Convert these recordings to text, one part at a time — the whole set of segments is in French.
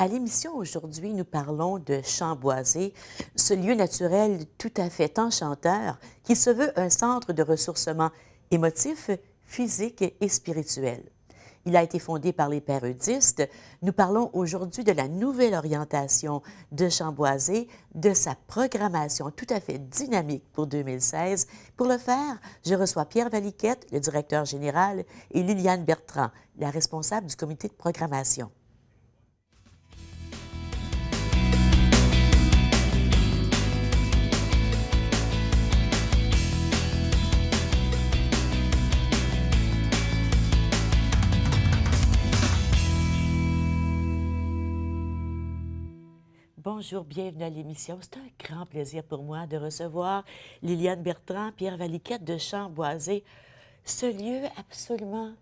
À l'émission aujourd'hui, nous parlons de Chamboisé, ce lieu naturel tout à fait enchanteur qui se veut un centre de ressourcement émotif, physique et spirituel. Il a été fondé par les pères eudistes. Nous parlons aujourd'hui de la nouvelle orientation de Chamboisé, de sa programmation tout à fait dynamique pour 2016. Pour le faire, je reçois Pierre Valiquette, le directeur général, et Liliane Bertrand, la responsable du comité de programmation. Bonjour, bienvenue à l'émission. C'est un grand plaisir pour moi de recevoir Liliane Bertrand, Pierre Valiquette de Chamboisé. Ce lieu absolument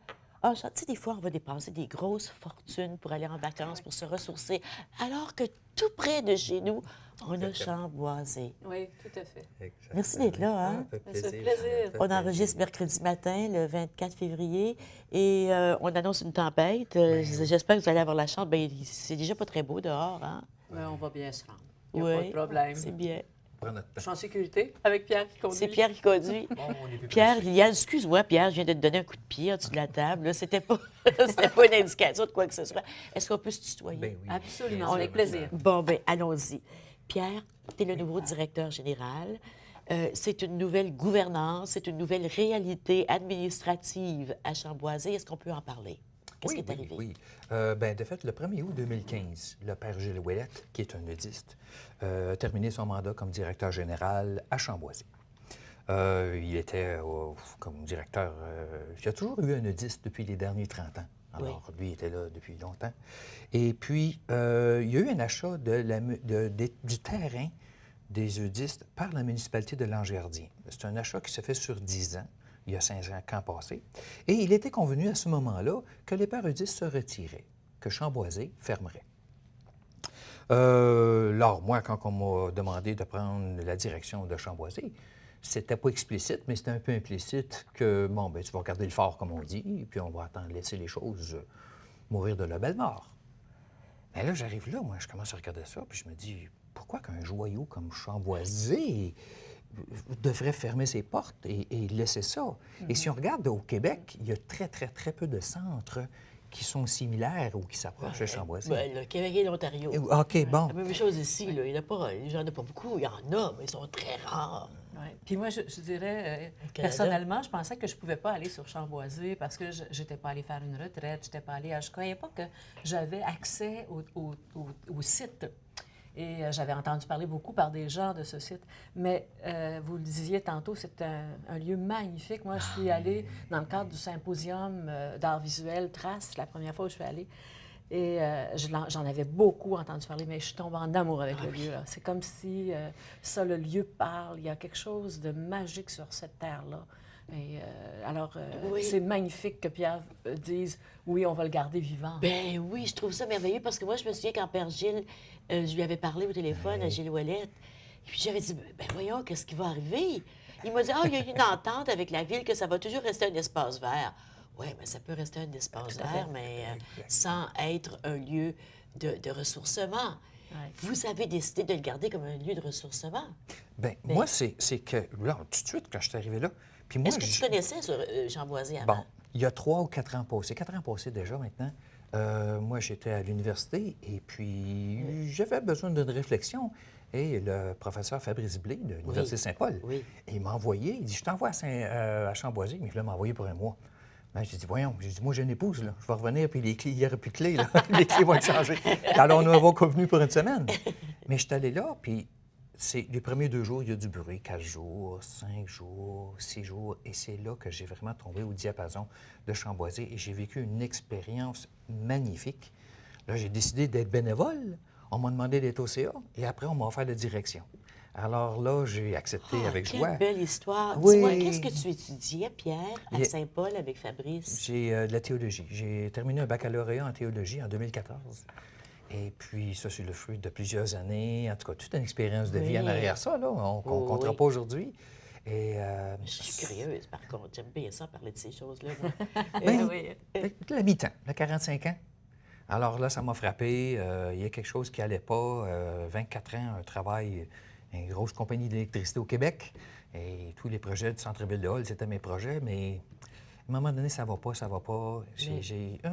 enchanteur. Tu sais, des fois, on va dépenser des grosses fortunes pour aller en vacances, pour se ressourcer, alors que tout près de chez nous, on a Chamboisé. Oui, tout à fait. Exactement. Merci d'être là, hein? Ça fait Ça fait plaisir. plaisir. On enregistre mercredi matin, le 24 février, et on annonce une tempête. J'espère que vous allez avoir la chance. Bien, c'est déjà pas très beau dehors, hein? Mais on va bien se rendre. Il n'y a pas de problème. C'est bien. Prends notre Je temps. suis en sécurité avec Pierre qui conduit. C'est Pierre qui conduit. Bon, on est plus Pierre, pressé. Liliane, excuse-moi, Pierre, je viens de te donner un coup de pied au-dessus de la table. Là, c'était pas, c'était pas une indication de quoi que ce soit. Est-ce qu'on peut se tutoyer? Ben oui. Absolument, Bien avec sûr. plaisir. Bon, bien, allons-y. Pierre, tu es le nouveau directeur général. C'est une nouvelle gouvernance, c'est une nouvelle réalité administrative à Chamboisé. Est-ce qu'on peut en parler? Qu'est-ce qui est arrivé? Oui. De fait, le 1er août 2015, le père Gilles Ouellette, qui est un nudiste, a terminé son mandat comme directeur général à Chamboisé. Il était comme directeur... il y a toujours eu un nudiste depuis les derniers 30 ans. Alors, lui, il était là depuis longtemps. Et puis, il y a eu un achat du terrain des eudistes par la municipalité de Langerardien. C'est un achat qui s'est fait sur 10 ans. Il y a 5 ans passés. Et il était convenu à ce moment-là que les pères eudistes se retiraient, que Chamboisé fermerait. Alors, moi, quand on m'a demandé de prendre la direction de Chamboisé, c'était pas explicite, mais c'était un peu implicite que, bon, bien, tu vas regarder le fort, comme on dit, et puis on va attendre, laisser les choses mourir de la belle mort. Mais là, j'arrive là, moi, je commence à regarder ça, puis je me dis, pourquoi qu'un joyau comme Chamboisé devrait fermer ses portes et laisser ça? Et si on regarde au Québec, il y a très, très, très peu de centres qui sont similaires ou qui s'approchent de Chamboisé. Ben, le Québec et l'Ontario. OK, bon. La même chose ici, là. Il n'y en a pas beaucoup. Il y en a, mais ils sont très rares. Ouais. Puis moi, je dirais, Au Canada. personnellement, je pensais que je ne pouvais pas aller sur Chamboisé parce que je n'étais pas allée faire une retraite, je n'étais pas allée je ne croyais pas que j'avais accès au site. Et j'avais entendu parler beaucoup par des gens de ce site. Mais vous le disiez tantôt, c'est un lieu magnifique. Moi, je suis allée dans le cadre du symposium d'art visuel Trace, la première fois où je suis allée. Et j'en avais beaucoup entendu parler, mais je suis tombée en amour avec le lieu. Là. C'est comme si le lieu parle. Il y a quelque chose de magique sur cette terre-là. Et Oui. c'est magnifique que Pierre dise « Oui, on va le garder vivant ». Ben oui, je trouve ça merveilleux parce que moi, je me souviens quand Père Gilles, je lui avais parlé au téléphone à Gilles Ouellette, et puis j'avais dit, ben voyons, qu'est-ce qui va arriver? Il m'a dit, il y a eu une entente avec la ville que ça va toujours rester un espace vert. Oui, mais ça peut rester un espace vert, mais sans être un lieu de ressourcement. Ouais. Vous avez décidé de le garder comme un lieu de ressourcement. Bien, moi, c'est que, là, tout de suite, quand je suis arrivé là, puis moi, Est-ce que tu connaissais sur Chamboisé avant? Bon, il y a 3 ou 4 ans passés, 4 ans passés déjà maintenant, moi, j'étais à l'université et puis j'avais besoin d'une réflexion. Et le professeur Fabrice Blé de l'Université Saint-Paul, il m'a envoyé, il dit, je t'envoie à Chamboisé, mais il m'a envoyé pour un mois. Ben, j'ai dit, voyons, moi, j'ai une épouse, là. Je vais revenir, puis les clés, il n'y aura plus de clés, là. Les clés vont être changées. Alors, nous avons convenu pour une semaine. Mais je suis allé là, puis les premiers 2 jours, il y a du bruit, 4 jours, 5 jours, 6 jours, et c'est là que j'ai vraiment tombé au diapason de Chamboisé, et j'ai vécu une expérience magnifique. Là, j'ai décidé d'être bénévole. On m'a demandé d'être au CA, et après, on m'a offert la direction. Alors là, j'ai accepté avec joie. Quelle belle histoire. Oui. Dis-moi, qu'est-ce que tu étudiais, Pierre, à Saint-Paul avec Fabrice? J'ai de la théologie. J'ai terminé un baccalauréat en théologie en 2014. Et puis, ça, c'est le fruit de plusieurs années. En tout cas, toute une expérience de vie en arrière ça, là, qu'on ne comptera pas aujourd'hui. Et, je suis curieuse, par contre. J'aime bien ça, parler de ces choses-là, moi. La mi-temps, à 45 ans. Alors là, ça m'a frappé. Il y a quelque chose qui n'allait pas. 24 ans, un travail, une grosse compagnie d'électricité au Québec. Et tous les projets du centre-ville de Hull, c'était mes projets. Mais à un moment donné, ça ne va pas, ça ne va pas.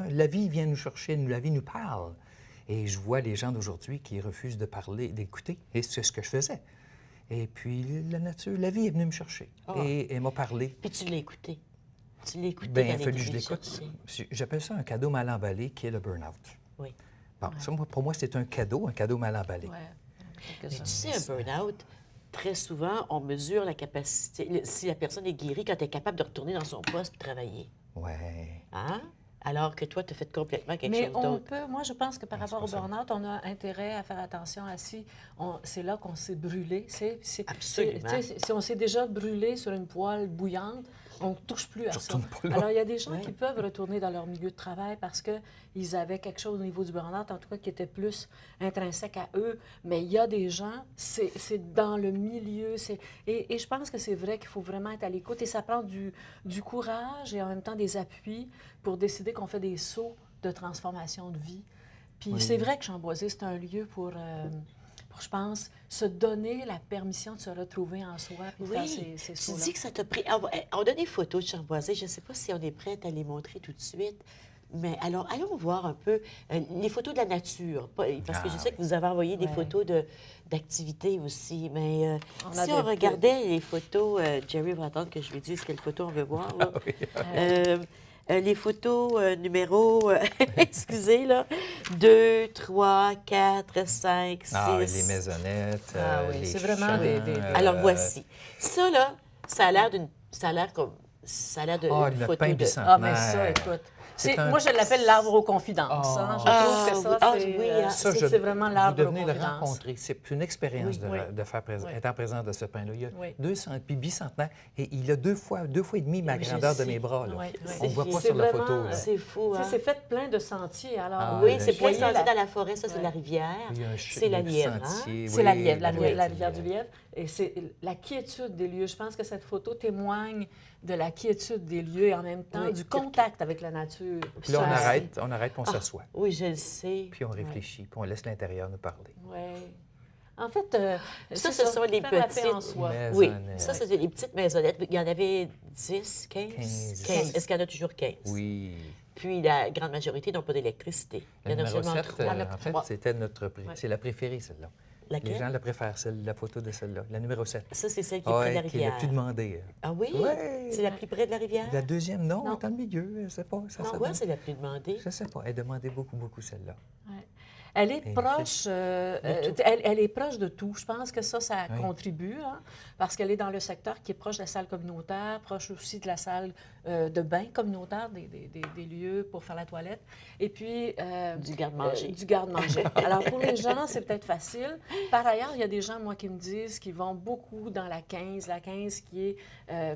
La vie vient nous chercher, la vie nous parle. Et je vois les gens d'aujourd'hui qui refusent de parler, d'écouter. Et c'est ce que je faisais. Et puis, la nature, la vie est venue me chercher. Et elle m'a parlé. Puis tu l'as écouté. Tu l'as écouté. Bien, il a fallu que je l'écoute. J'appelle ça un cadeau mal emballé qui est le burn-out. Oui. Bon, ça, pour moi, c'est un cadeau mal emballé. Ouais. Mais tu sais, un burn-out, très souvent, on mesure la capacité, si la personne est guérie, quand elle est capable de retourner dans son poste et travailler. Oui. Hein? Alors que toi, tu as fait complètement quelque Mais chose on d'autre. peut, moi, je pense que par rapport au burn-out, on a intérêt à faire attention à si c'est là qu'on s'est brûlé. Absolument. Si on s'est déjà brûlé sur une poêle bouillante, on ne touche plus à ça. Alors, il y a des gens qui peuvent retourner dans leur milieu de travail parce qu'ils avaient quelque chose au niveau du burn-out, en tout cas, qui était plus intrinsèque à eux. Mais il y a des gens, c'est dans le milieu. Et je pense que c'est vrai qu'il faut vraiment être à l'écoute. Et ça prend du courage et en même temps des appuis pour décider qu'on fait des sauts de transformation de vie. Puis c'est vrai que Chamboisé, c'est un lieu pour, je pense, se donner la permission de se retrouver en soi et faire ces Tu sauts-là. dis que ça t'a pris... On a des photos de Chamboisé. Je ne sais pas si on est prête à les montrer tout de suite. Mais alors, allons voir un peu les photos de la nature. Parce que je sais que vous avez envoyé des photos d'activités aussi. Mais si on regardait les photos, Jerry va attendre que je lui dise quelle photo on veut voir. Là. Les photos numéro, excusez, là, 2, 3, 4, 5, 6. Ah, les maisonnettes, les c'est vraiment champs, Alors, voici. Ça, là, ça a l'air d'une le photo pain de... bicentenaire. Ah, mais ça, écoute. Moi, je l'appelle l'arbre aux confidences. Hein. Je trouve que ça, c'est vraiment l'arbre aux vous devenez le confidences. rencontrer. C'est une expérience de faire être en présence de ce pain-là. Il y a 200, puis bicentenaire, et il a deux fois et demi ma grandeur de mes bras. Là. On ne voit pas sur la photo. Là. C'est fou, hein? C'est fait plein de sentiers. Alors, oui, c'est plein de sentiers dans la forêt. Ça, c'est la rivière. C'est la Lièvre, hein? C'est la Lièvre, la rivière du Lièvre. Et c'est la quiétude des lieux. Je pense que cette photo témoigne de la quiétude des lieux et en même temps du contact avec la nature. Puis là, on arrête, puis on s'assoit. Oui, je le sais. Puis on réfléchit, puis on laisse l'intérieur nous parler. Oui. En fait, ça, ce sont les petites... Oui, ça, c'est les petites maisonnettes. Il y en avait 10, 15? 15. Est-ce qu'il y en a toujours 15? Oui. Puis la grande majorité n'ont pas d'électricité. Il y en a seulement 3. En fait, c'était c'est la préférée, celle-là. Laquelle? Les gens la préfèrent, la photo de celle-là, la numéro 7. Ça, c'est celle qui est près de la rivière. Qui est la plus demandée. Ah oui? Ouais. C'est la plus près de la rivière? La deuxième, non, dans le milieu, je ne sais pas. Pourquoi c'est la plus demandée? Je ne sais pas. Elle demandait beaucoup, celle-là. Ouais. Elle est proche, elle est proche de tout. Je pense que ça contribue, hein, parce qu'elle est dans le secteur qui est proche de la salle communautaire, proche aussi de la salle de bain communautaire, des lieux pour faire la toilette, et puis... du garde-manger. Du garde-manger. Alors, pour les gens, c'est peut-être facile. Par ailleurs, il y a des gens, moi, qui me disent qu'ils vont beaucoup dans la 15 qui est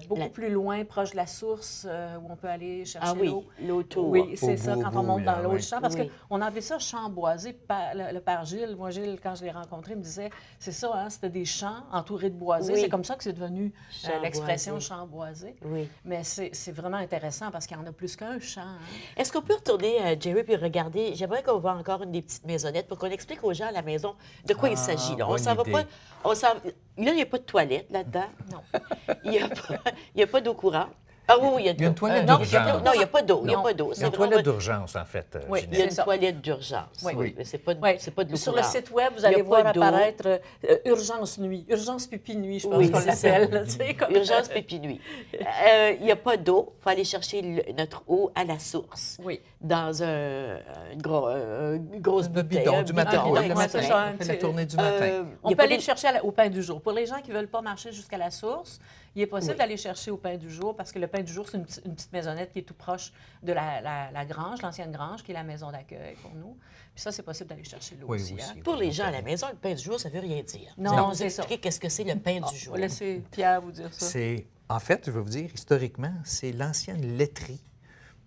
beaucoup plus loin, proche de la source, où on peut aller chercher l'eau. L'auto. Oui, c'est ça, quand on monte dans l'eau du champ, parce Oui. qu'on appelait ça champ boisé. Le père Gilles, moi, Gilles, quand je l'ai rencontré, il me disait, c'est ça, hein, c'était des champs entourés de boisés. Oui. C'est comme ça que c'est devenu l'expression boisé. champ boisé. Oui. Mais c'est vraiment intéressant parce qu'il y en a plus qu'un champ. Hein. Est-ce qu'on peut retourner, Jerry, puis regarder? J'aimerais qu'on voit encore une des petites maisonnettes pour qu'on explique aux gens à la maison de quoi il s'agit. Là. On s'en va pas... Là, il n'y a pas de toilette là-dedans. Non. Il n'y a pas d'eau courante. Ah oui, il y a une toilette d'urgence. Non, il n'y a pas d'eau. Il y a une toilette d'urgence, en fait. Oui, il y a une toilette d'urgence. Oui. Mais c'est pas de l'eau Sur courante. le site Web, vous allez voir apparaître urgence nuit, urgence pipi nuit, je pense qu'on l'appelle. Urgence pipi nuit. Il n'y a pas d'eau. Il faut aller chercher notre eau à la source. Oui. Dans une grosse bouteille. Bidon du matin. On fait la tournée du matin. On peut aller le chercher au pain du jour. Pour les gens qui ne veulent pas marcher jusqu'à la source, il est possible d'aller chercher au pain du jour parce que le pain du jour, c'est une petite maisonnette qui est tout proche de la grange, l'ancienne grange, qui est la maison d'accueil pour nous. Puis ça, c'est possible d'aller chercher l'eau aussi. Hein? Pour les gens à la maison, le pain du jour, ça ne veut rien dire. Non, c'est ça. Qu'est-ce que c'est le pain du jour? Laissez Pierre vous dire ça. En fait, je vais vous dire, historiquement, c'est l'ancienne laiterie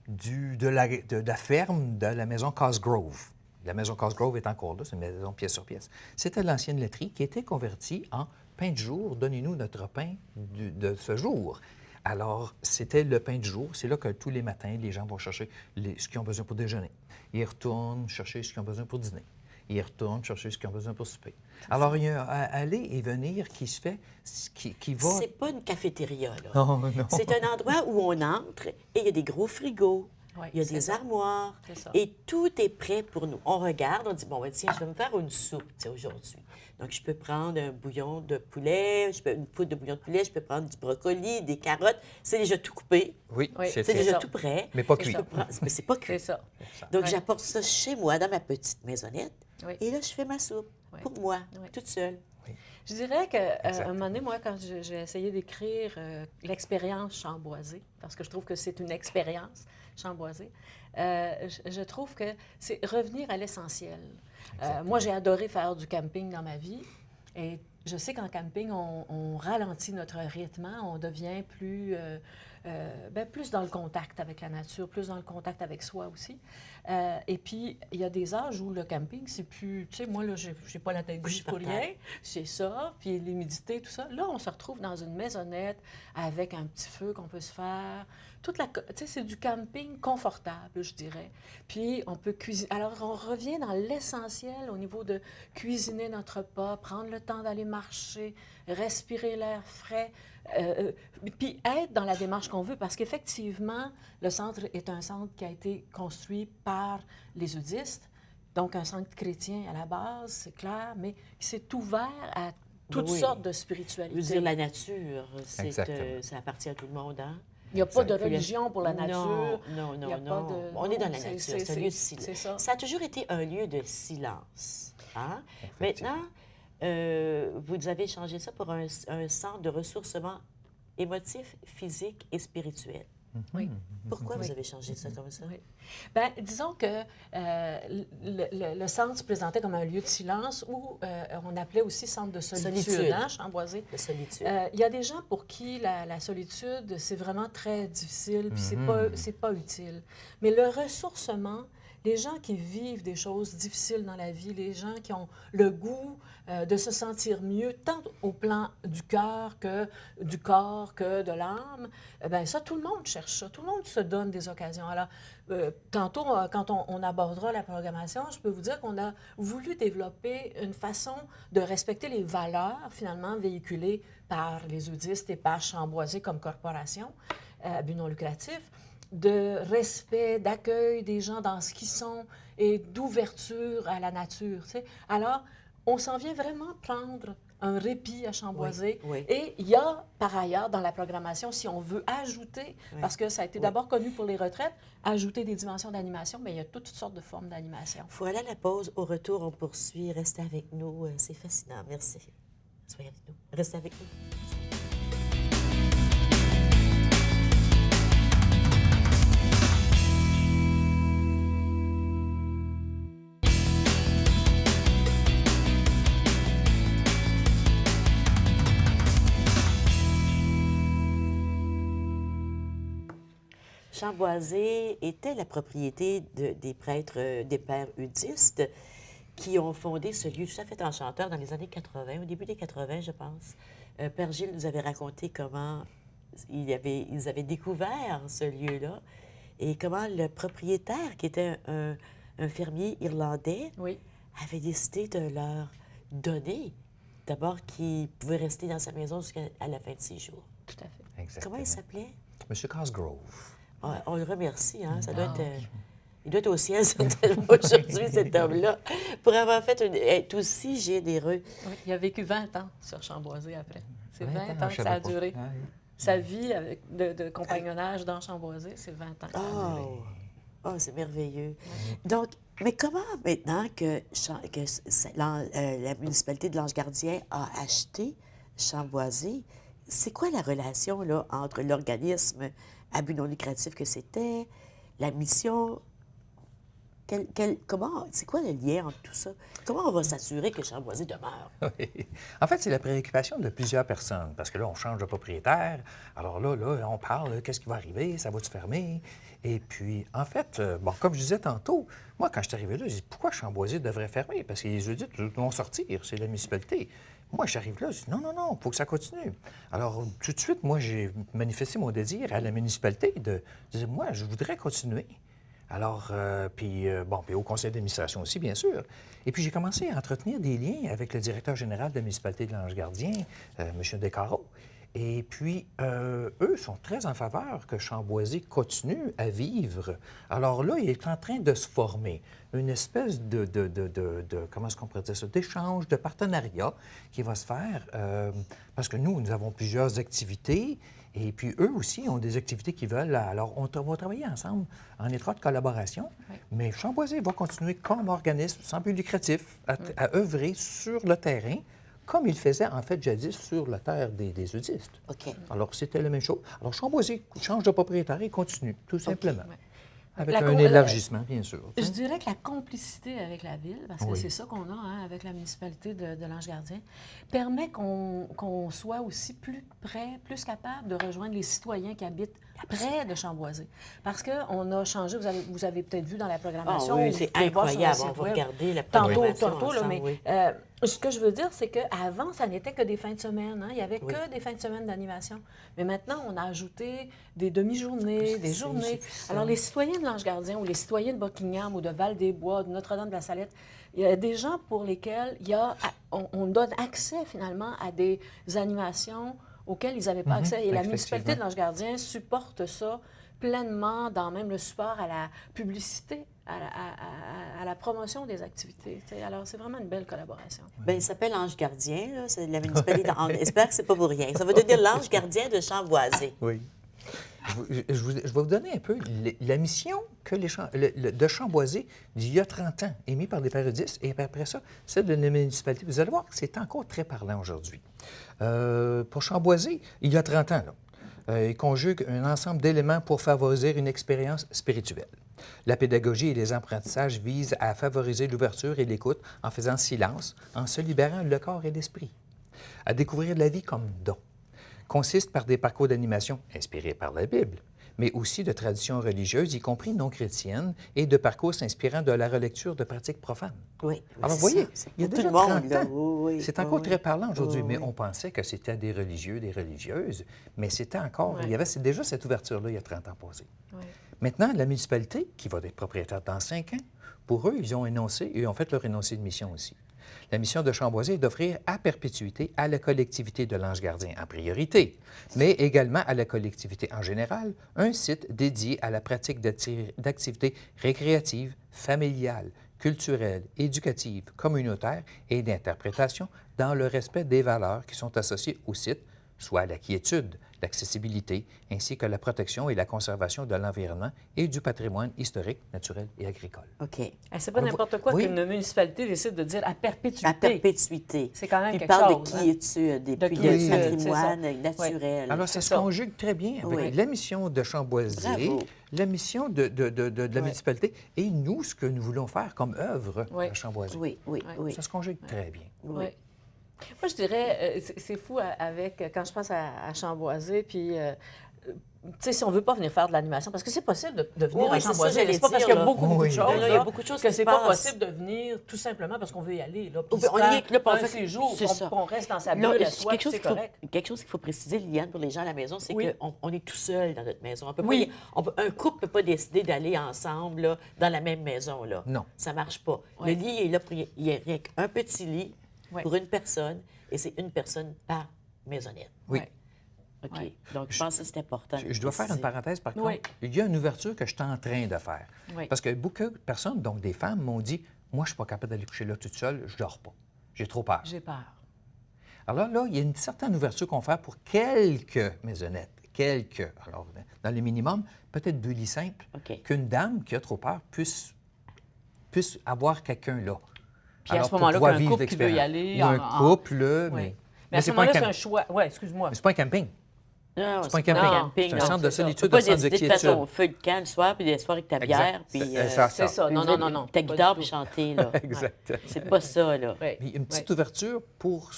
de la ferme de la maison Cosgrove. La maison Cosgrove est encore là, c'est une maison pièce sur pièce. C'était l'ancienne laiterie qui était convertie en pain du jour. Donnez-nous notre pain de ce jour. Alors, c'était le pain du jour. C'est là que tous les matins, les gens vont chercher ce qu'ils ont besoin pour déjeuner. Ils retournent chercher ce qu'ils ont besoin pour dîner. Ils retournent chercher ce qu'ils ont besoin pour souper. Alors, il y a un aller et venir qui se fait, qui va... C'est pas une cafétéria, là. Non, non. C'est un endroit où on entre et il y a des gros frigos. Oui, Il y a c'est des ça. armoires C'est ça. et tout est prêt pour nous. On regarde, on dit, bon, ben, tiens, je vais me faire une soupe aujourd'hui. Donc, je peux prendre un bouillon de poulet, une poudre de bouillon de poulet, je peux prendre du brocoli, des carottes. C'est déjà tout coupé, Oui, Oui, c'est c'est fait. déjà ça. tout prêt. Mais pas Je cuit. peux prendre- Mais c'est pas cuit. C'est ça. Donc, Ouais. j'apporte ça chez moi, dans ma petite maisonnette. Oui. Et là, je fais ma soupe Oui. pour moi, Oui. toute seule. Je dirais qu'à un Exactement. moment donné, moi, quand j'ai essayé d'écrire l'expérience chamboisée, parce que je trouve que c'est une expérience chamboisée, je trouve que c'est revenir à l'essentiel. Moi, j'ai adoré faire du camping dans ma vie. Et je sais qu'en camping, on ralentit notre rythme, on devient plus dans le contact avec la nature, plus dans le contact avec soi aussi. Et puis, il y a des âges où le camping, c'est plus... Tu sais, moi, là, j'ai pas la tête Bouge grise pour par terre. rien. C'est ça, puis l'humidité, tout ça. Là, on se retrouve dans une maisonnette avec un petit feu qu'on peut se faire. Tu sais, c'est du camping confortable, je dirais. Puis, on peut cuisiner. Alors, on revient dans l'essentiel au niveau de cuisiner notre repas, prendre le temps d'aller marcher, respirer l'air frais, puis être dans la démarche qu'on veut, parce qu'effectivement, le centre est un centre qui a été construit par les udistes, donc un centre chrétien à la base, c'est clair, mais qui s'est ouvert à toutes Oui. sortes de Je spiritualités. veux dire, la nature, Exactement. ça appartient à tout le monde, hein? Il n'y a pas de Exact. religion pour la nature. Non, Il y non, a non. pas de- On est dans non, la c'est- nature, c'est- c'est un lieu de c'est silence. ça. A toujours été un lieu de silence. Hein? Effectivement. Maintenant, vous avez changé ça pour un centre de ressourcement émotif, physique et spirituel. Oui. Pourquoi Oui. vous avez changé ça comme ça? Oui. Bien, disons que le centre se présentait comme un lieu de silence où on appelait aussi centre de solitude, Solitude. hein, Chamboisé. La solitude. Il y a des gens pour qui la solitude, c'est vraiment très difficile, puis c'est pas utile. Mais le ressourcement, les gens qui vivent des choses difficiles dans la vie, les gens qui ont le goût de se sentir mieux, tant au plan du cœur que du corps que de l'âme, bien ça, tout le monde cherche ça. Tout le monde se donne des occasions. Alors, tantôt, quand on abordera la programmation, je peux vous dire qu'on a voulu développer une façon de respecter les valeurs, finalement, véhiculées par les udistes et par Chamboisé comme corporation à but non lucratif, de respect, d'accueil des gens dans ce qu'ils sont et d'ouverture à la nature. Tu sais. Alors, on s'en vient vraiment prendre un répit à Chamboisé. Oui, oui. Et il y a, par ailleurs, dans la programmation, si on veut ajouter, Oui. parce que ça a été Oui. d'abord connu pour les retraites, ajouter des dimensions d'animation, mais il y a toutes sortes de formes d'animation. Il faut aller à la pause. Au retour, on poursuit. Restez avec nous. C'est fascinant. Merci. Soyez avec nous. Restez avec nous. Chamboisé était la propriété des prêtres, des pères udistes qui ont fondé ce lieu tout à fait enchanteur dans les années 80, au début des 80, je pense. Père Gilles nous avait raconté comment ils avaient découvert ce lieu-là et comment le propriétaire, qui était un fermier irlandais, Oui. avait décidé de leur donner, d'abord, qu'ils pouvaient rester dans sa maison jusqu'à la fin de ses jours. Tout à fait. Exactement. Comment il s'appelait? Monsieur Cosgrove. Ah, on le remercie, hein? Ça doit Ah, être, il doit être au ciel certainement aujourd'hui, cet homme-là, pour avoir fait être aussi généreux. Oui, il a vécu 20 ans sur Chamboisé après. C'est 20 ans je que ça a savais pas. duré. Ah, oui. Sa vie de compagnonnage dans Chamboisé, c'est 20 ans que ça a duré. Oh, c'est merveilleux. Donc, mais comment maintenant que la municipalité de l'Ange-Gardien a acheté Chamboisé, c'est quoi la relation là, entre l'organisme à but non lucratif que c'était, la mission? C'est quoi le lien entre tout ça? Comment on va s'assurer que Chamboisé demeure? Oui. En fait, c'est la préoccupation de plusieurs personnes, parce que là, on change de propriétaire. Alors là, on parle, qu'est-ce qui va arriver? Ça va-tu fermer? Et puis, en fait, bon, comme je disais tantôt, moi, quand je suis arrivé là, j'ai dit, pourquoi Chamboisé devrait fermer? Parce que les audits vont sortir, c'est la municipalité. Moi, j'arrive là, je dis non, non, non, il faut que ça continue. Alors, tout de suite, moi, j'ai manifesté mon désir à la municipalité de dire, moi, je voudrais continuer. Alors, puis au conseil d'administration aussi, bien sûr. Et puis, j'ai commencé à entretenir des liens avec le directeur général de la municipalité de l'Ange-Gardien, M. Descarreaux. Et puis, eux sont très en faveur que Chamboisé continue à vivre. Alors là, il est en train de se former une espèce de comment est-ce qu'on pourrait dire ça, d'échange, de partenariat qui va se faire, parce que nous avons plusieurs activités, et puis eux aussi ont des activités qu'ils veulent. Alors, on va travailler ensemble en étroite collaboration, mais Chamboisé va continuer comme organisme sans but lucratif à œuvrer sur le terrain, comme il faisait, en fait, jadis sur la terre des Eudistes. OK. Alors, c'était la même chose. Alors, Chamboisé change de propriétaire et continue, tout simplement. Ouais. Avec un élargissement, bien sûr. Je dirais que la complicité avec la ville, parce que Oui. c'est ça qu'on a avec la municipalité de l'Ange-Gardien, permet qu'on soit aussi plus près, plus capable de rejoindre les citoyens qui habitent près de Chamboisé. Parce qu'on a changé, vous avez peut-être vu dans la programmation. Oui, c'est incroyable. On va regarder la programmation Tantôt, là, ensemble, mais oui. ce que je veux dire, c'est qu'avant, ça n'était que des fins de semaine. Hein? Il n'y avait que des fins de semaine d'animation. Mais maintenant, on a ajouté des demi-journées, des journées. Alors, les citoyens de l'Ange-Gardien ou les citoyens de Buckingham ou de Val-des-Bois, de Notre-Dame-de-la-Salette, il y a des gens pour lesquels on donne accès, finalement, à des animations auxquelles ils n'avaient pas accès. Et la municipalité de l'Ange-Gardien supporte ça pleinement dans même le support à la publicité, à la promotion des activités. T'sais. Alors, c'est vraiment une belle collaboration. Bien, il s'appelle Ange Gardien, là. C'est de la municipalité. J'espère que c'est pas pour rien. Ça veut dire l'Ange Gardien de Chamboisé. Oui. Je vais vous donner un peu la mission que de Chamboisé d'il y a 30 ans, émise par les parodistes, et après ça, celle de la municipalité. Vous allez voir que c'est encore très parlant aujourd'hui. Pour Chamboisé, il y a 30 ans, là, il conjugue un ensemble d'éléments pour favoriser une expérience spirituelle. La pédagogie et les apprentissages visent à favoriser l'ouverture et l'écoute en faisant silence, en se libérant le corps et l'esprit. À découvrir la vie comme don. Consiste par des parcours d'animation inspirés par la Bible, mais aussi de traditions religieuses, y compris non chrétiennes, et de parcours s'inspirant de la relecture de pratiques profanes. Oui. Alors, vous voyez, il y a déjà 30 ans. Oui, c'est encore très parlant aujourd'hui, mais on pensait que c'était des religieux, des religieuses, mais c'était encore... Il y avait déjà cette ouverture-là il y a 30 ans passés. Oui. Maintenant, la municipalité, qui va être propriétaire dans 5 ans, pour eux, ils ont énoncé, et ont fait leur énoncé de mission aussi. La mission de Chamboisé est d'offrir à perpétuité à la collectivité de l'Ange-Gardien en priorité, mais également à la collectivité en général, un site dédié à la pratique d'activités récréatives, familiales, culturelles, éducatives, communautaires et d'interprétation dans le respect des valeurs qui sont associées au site, soit la quiétude, l'accessibilité, ainsi que la protection et la conservation de l'environnement et du patrimoine historique, naturel et agricole. OK. C'est pas n'importe quoi qu'une municipalité décide de dire à perpétuité. À perpétuité. C'est quand même Puis quelque chose. Il parle de quiétude et puis de patrimoine naturel. Alors, ça se conjugue très bien avec la mission de Chamboisé, la mission de la municipalité et nous, ce que nous voulons faire comme œuvre à Chamboisé. Oui. Ça se conjugue très bien. Oui. Moi, je dirais, c'est fou quand je pense à Chamboisé, puis, tu sais, si on ne veut pas venir faire de l'animation, parce que c'est possible de venir à Chamboisé, c'est pas parce qu'il y a beaucoup de choses, il y a beaucoup de choses que c'est pas possible de venir tout simplement parce qu'on veut y aller, là, puis on y est là, un séjour, on reste dans sa bulle à soi, c'est correct. Quelque chose qu'il faut préciser, Liliane, pour les gens à la maison, c'est qu'on est tout seul dans notre maison. Un couple ne peut pas décider d'aller ensemble là, dans la même maison. Là. Non. Ça ne marche pas. Le lit est là pour... Il y a rien qu'un petit lit pour une personne, et c'est une personne par maisonnette. Oui. OK. Donc, je pense que c'est important. Je dois faire une parenthèse, par contre. Il y a une ouverture que je suis en train de faire. Parce que beaucoup de personnes, donc des femmes, m'ont dit « Moi, je ne suis pas capable d'aller coucher là toute seule, je ne dors pas. J'ai trop peur. » J'ai peur. Alors là, il y a une certaine ouverture qu'on fait pour quelques maisonnettes. Alors, dans le minimum, peut-être 2 lits simples, qu'une dame qui a trop peur puisse avoir quelqu'un là. Puis à ce moment-là, qu'un couple qui veut y aller... Ou un couple, mais à ce moment-là, c'est un choix. Oui, excuse-moi. Mais c'est pas un camping. Non, c'est pas un camping. C'est un centre de solitude, un centre de quiétude. Tu peux pas décider de faire ton feu de camp le soir, puis d'asseoir avec ta bière, puis... C'est ça. Non. Ta guitare, puis chanter, là. Exact. C'est pas ça, là. Une petite ouverture pour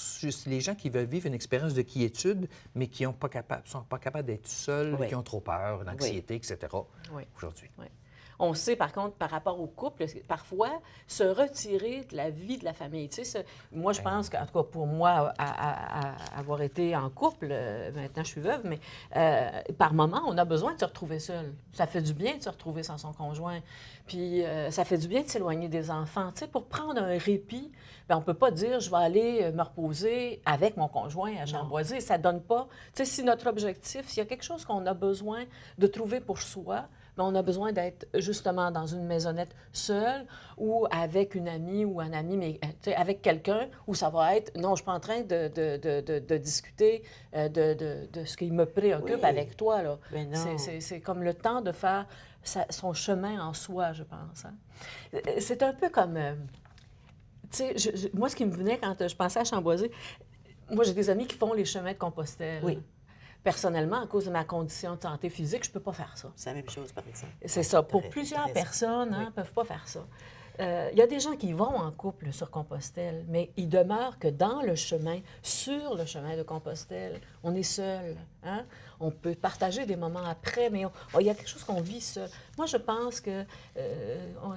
les gens qui veulent vivre une expérience de quiétude, mais qui ne sont pas capables d'être seuls, qui ont trop peur, l'anxiété, etc. Aujourd'hui. On sait, par contre, par rapport au couple, parfois, se retirer de la vie de la famille. Tu sais, moi, je pense qu'en tout cas, pour moi, avoir été en couple, maintenant je suis veuve, mais par moment, on a besoin de se retrouver seul. Ça fait du bien de se retrouver sans son conjoint. Puis ça fait du bien de s'éloigner des enfants. Tu sais, pour prendre un répit, bien, on ne peut pas dire je vais aller me reposer avec mon conjoint à Chamboisé. Ça ne donne pas. Tu sais, si notre objectif, s'il y a quelque chose qu'on a besoin de trouver pour soi, bien, on a besoin d'être justement dans une maisonnette seule ou avec une amie ou un ami, mais tu sais, avec quelqu'un où ça va être non, je ne suis pas en train de discuter de ce qui me préoccupe avec toi. Là. C'est comme le temps de faire son chemin en soi, je pense. Hein. C'est un peu comme... tu sais, moi, ce qui me venait quand je pensais à Chamboisé, moi, j'ai des amis qui font les chemins de Compostelle. Oui. Personnellement, à cause de ma condition de santé physique, je ne peux pas faire ça. C'est la même chose, par exemple. C'est ça. Pour plusieurs personnes, ne peuvent pas faire ça. Il y a des gens qui vont en couple sur Compostelle, mais il demeure que dans le chemin, sur le chemin de Compostelle, on est seul. Hein? On peut partager des moments après, mais il y a quelque chose qu'on vit seul. Moi, je pense que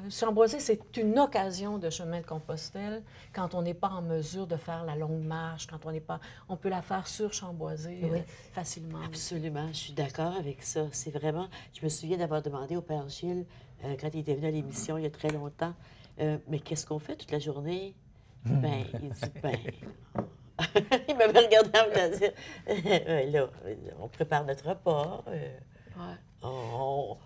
Chamboisé, c'est une occasion de chemin de Compostelle quand on n'est pas en mesure de faire la longue marche, quand on n'est pas... On peut la faire sur Chamboisé facilement. Absolument, je suis d'accord avec ça. C'est vraiment... Je me souviens d'avoir demandé au Père Gilles, quand il était venu à l'émission il y a très longtemps, mais qu'est-ce qu'on fait toute la journée? Ben, il dit, ben... il m'avait regardé en me dire, là, on prépare notre repas, on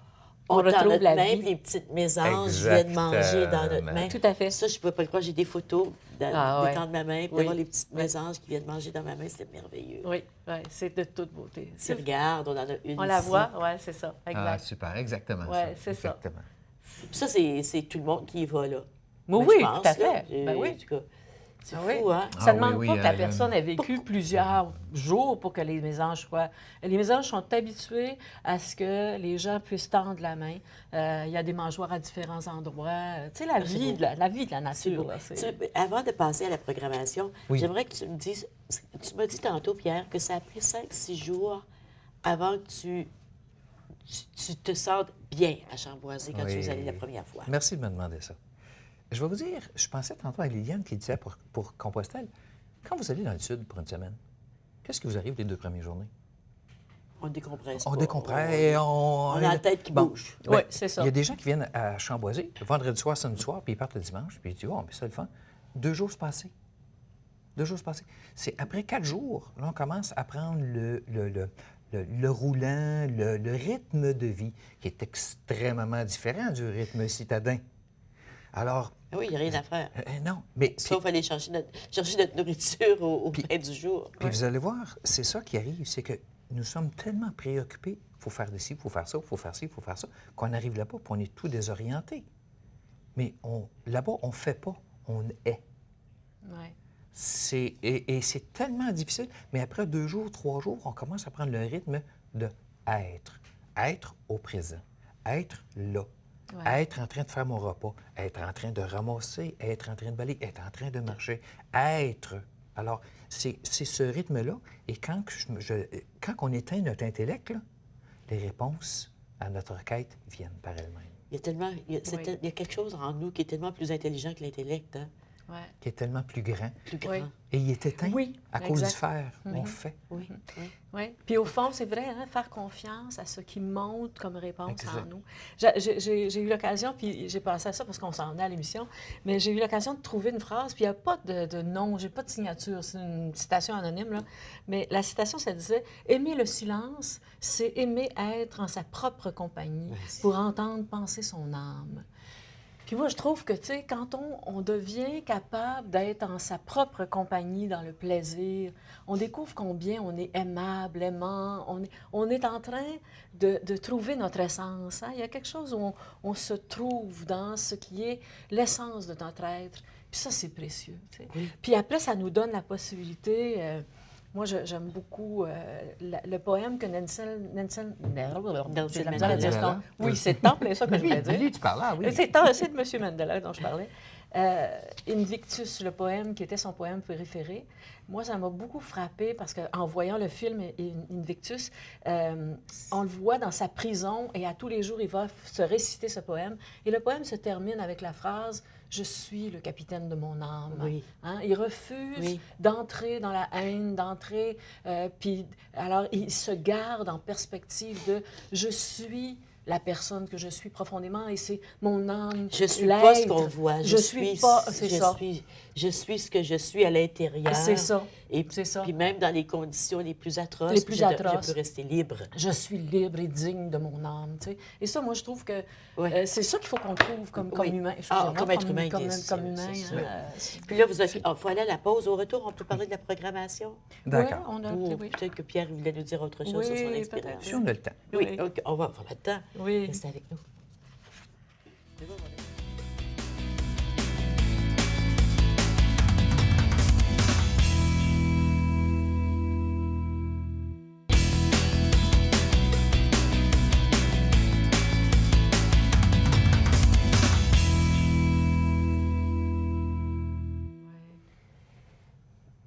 retrouve notre la main, vie. puis les petites mésanges viennent manger dans notre main. Tout à fait. Ça, je ne pouvais pas le croire. J'ai des photos d'étendre ma main, puis d'avoir les petites Oui. mésanges qui viennent manger dans ma main. C'était merveilleux. Oui, c'est de toute beauté. Tu regardes, on en a une On la ici. voit, oui, c'est ça. Exact. Ah, super, exactement Ouais, c'est ça. exactement. Puis ça, c'est tout le monde qui y va, là. Mais Ben, oui, je pense, tout à là. fait. Ben oui. En tout cas, c'est Ah fou, oui. hein? Ça ne Ah demande oui, pas oui, que la personne ait vécu plusieurs jours pour que les mésanges soient... Les mésanges sont habitués à ce que les gens puissent tendre la main. Il y a des mangeoires à différents endroits. Tu sais, la vie de la nature. Là, Avant de passer à la programmation, Oui. j'aimerais que tu me dises... Tu m'as dit tantôt, Pierre, que ça a pris 5-6 jours avant que tu te sentes bien à Chamboisé quand tu es allé la première fois. Merci de me demander ça. Je vais vous dire, je pensais tantôt à Liliane qui disait pour Compostelle, quand vous allez dans le sud pour une semaine, qu'est-ce qui vous arrive les 2 premières journées? On décompresse. On pas. décompresse. On a la tête qui bouge. Ben, Oui, c'est ça. Il y a des gens qui viennent à Chamboisé, le vendredi soir, samedi soir, puis ils partent le dimanche, puis ils disent, oh, mais c'est le fun. 2 jours se passer. 2 jours se passer. C'est après 4 jours, là, on commence à prendre le roulant, le rythme de vie, qui est extrêmement différent du rythme citadin. Alors... Oui, il n'y a rien à faire. Non, mais... Sauf aller chercher notre nourriture au pain du jour. Puis vous allez voir, c'est ça qui arrive, c'est que nous sommes tellement préoccupés, il faut faire ci, il faut faire ça, il faut faire ci, il faut faire ça, qu'on arrive là-bas, puis on est tout désorienté. Mais là-bas, on ne fait pas, on est. Oui. Et c'est tellement difficile, mais après 2 jours, 3 jours, on commence à prendre le rythme de être. Être au présent. Être là. Ouais. Être en train de faire mon repas, être en train de ramasser, être en train de balayer, être en train de marcher. Être. Alors, c'est ce rythme-là. Et quand on éteint notre intellect, là, les réponses à notre quête viennent par elles-mêmes. Il y a quelque chose en nous qui est tellement plus intelligent que l'intellect, hein? Ouais. Qui est tellement plus grand. Plus grand. Oui. Et il est éteint Oui, à cause du exact. fer. On fait. Oui, oui. Oui. Puis au fond, c'est vrai, hein, faire confiance à ce qui monte comme réponse Exact. en nous. J'ai eu l'occasion, puis j'ai pensé à ça parce qu'on s'en venait à l'émission, mais j'ai eu l'occasion de trouver une phrase, puis il n'y a pas de nom, j'ai pas de signature, c'est une citation anonyme, là. Mais la citation, ça disait « Aimer le silence, c'est aimer être en sa propre compagnie pour entendre penser son âme. » Puis moi, je trouve que, tu sais, quand on devient capable d'être en sa propre compagnie, dans le plaisir, on découvre combien on est aimable, aimant, on est en train de trouver notre essence. Hein? Il y a quelque chose où on se trouve dans ce qui est l'essence de notre être. Puis ça, c'est précieux. Tu sais. Oui. Puis après, ça nous donne la possibilité... moi, j'aime beaucoup le poème que Nelson j'ai de la misère à dire son nom. Oui, c'est en plein ça que je voulais dire. Tu parlais, oui. C'est de M. Mandela dont je parlais. Invictus, le poème qui était son poème préféré, moi, ça m'a beaucoup frappée parce qu'en voyant le film Invictus, on le voit dans sa prison et à tous les jours, il va se réciter ce poème. Et le poème se termine avec la phrase « Je suis le capitaine de mon âme ». Oui. Hein? Il refuse d'entrer dans la haine, d'entrer... puis alors, il se garde en perspective de « Je suis... » la personne que je suis profondément, et c'est mon âme. Je suis pas ce qu'on voit. Je suis pas, c'est ça. Je suis ce que je suis à l'intérieur. C'est ça. Et c'est ça. Puis même dans les conditions les plus atroces, je peux rester libre. Je suis libre et digne de mon âme. Tu sais. Et ça, moi, je trouve que c'est ça qu'il faut qu'on trouve comme humain. Comme être humain, comme humain. Puis là, il faut aller à la pause. Au retour, on peut parler de la programmation. D'accord. Peut-être que Pierre voulait nous dire autre chose sur son expérience. Si on a le temps. Oui, okay, on va avoir le temps. Oui. Restez avec nous.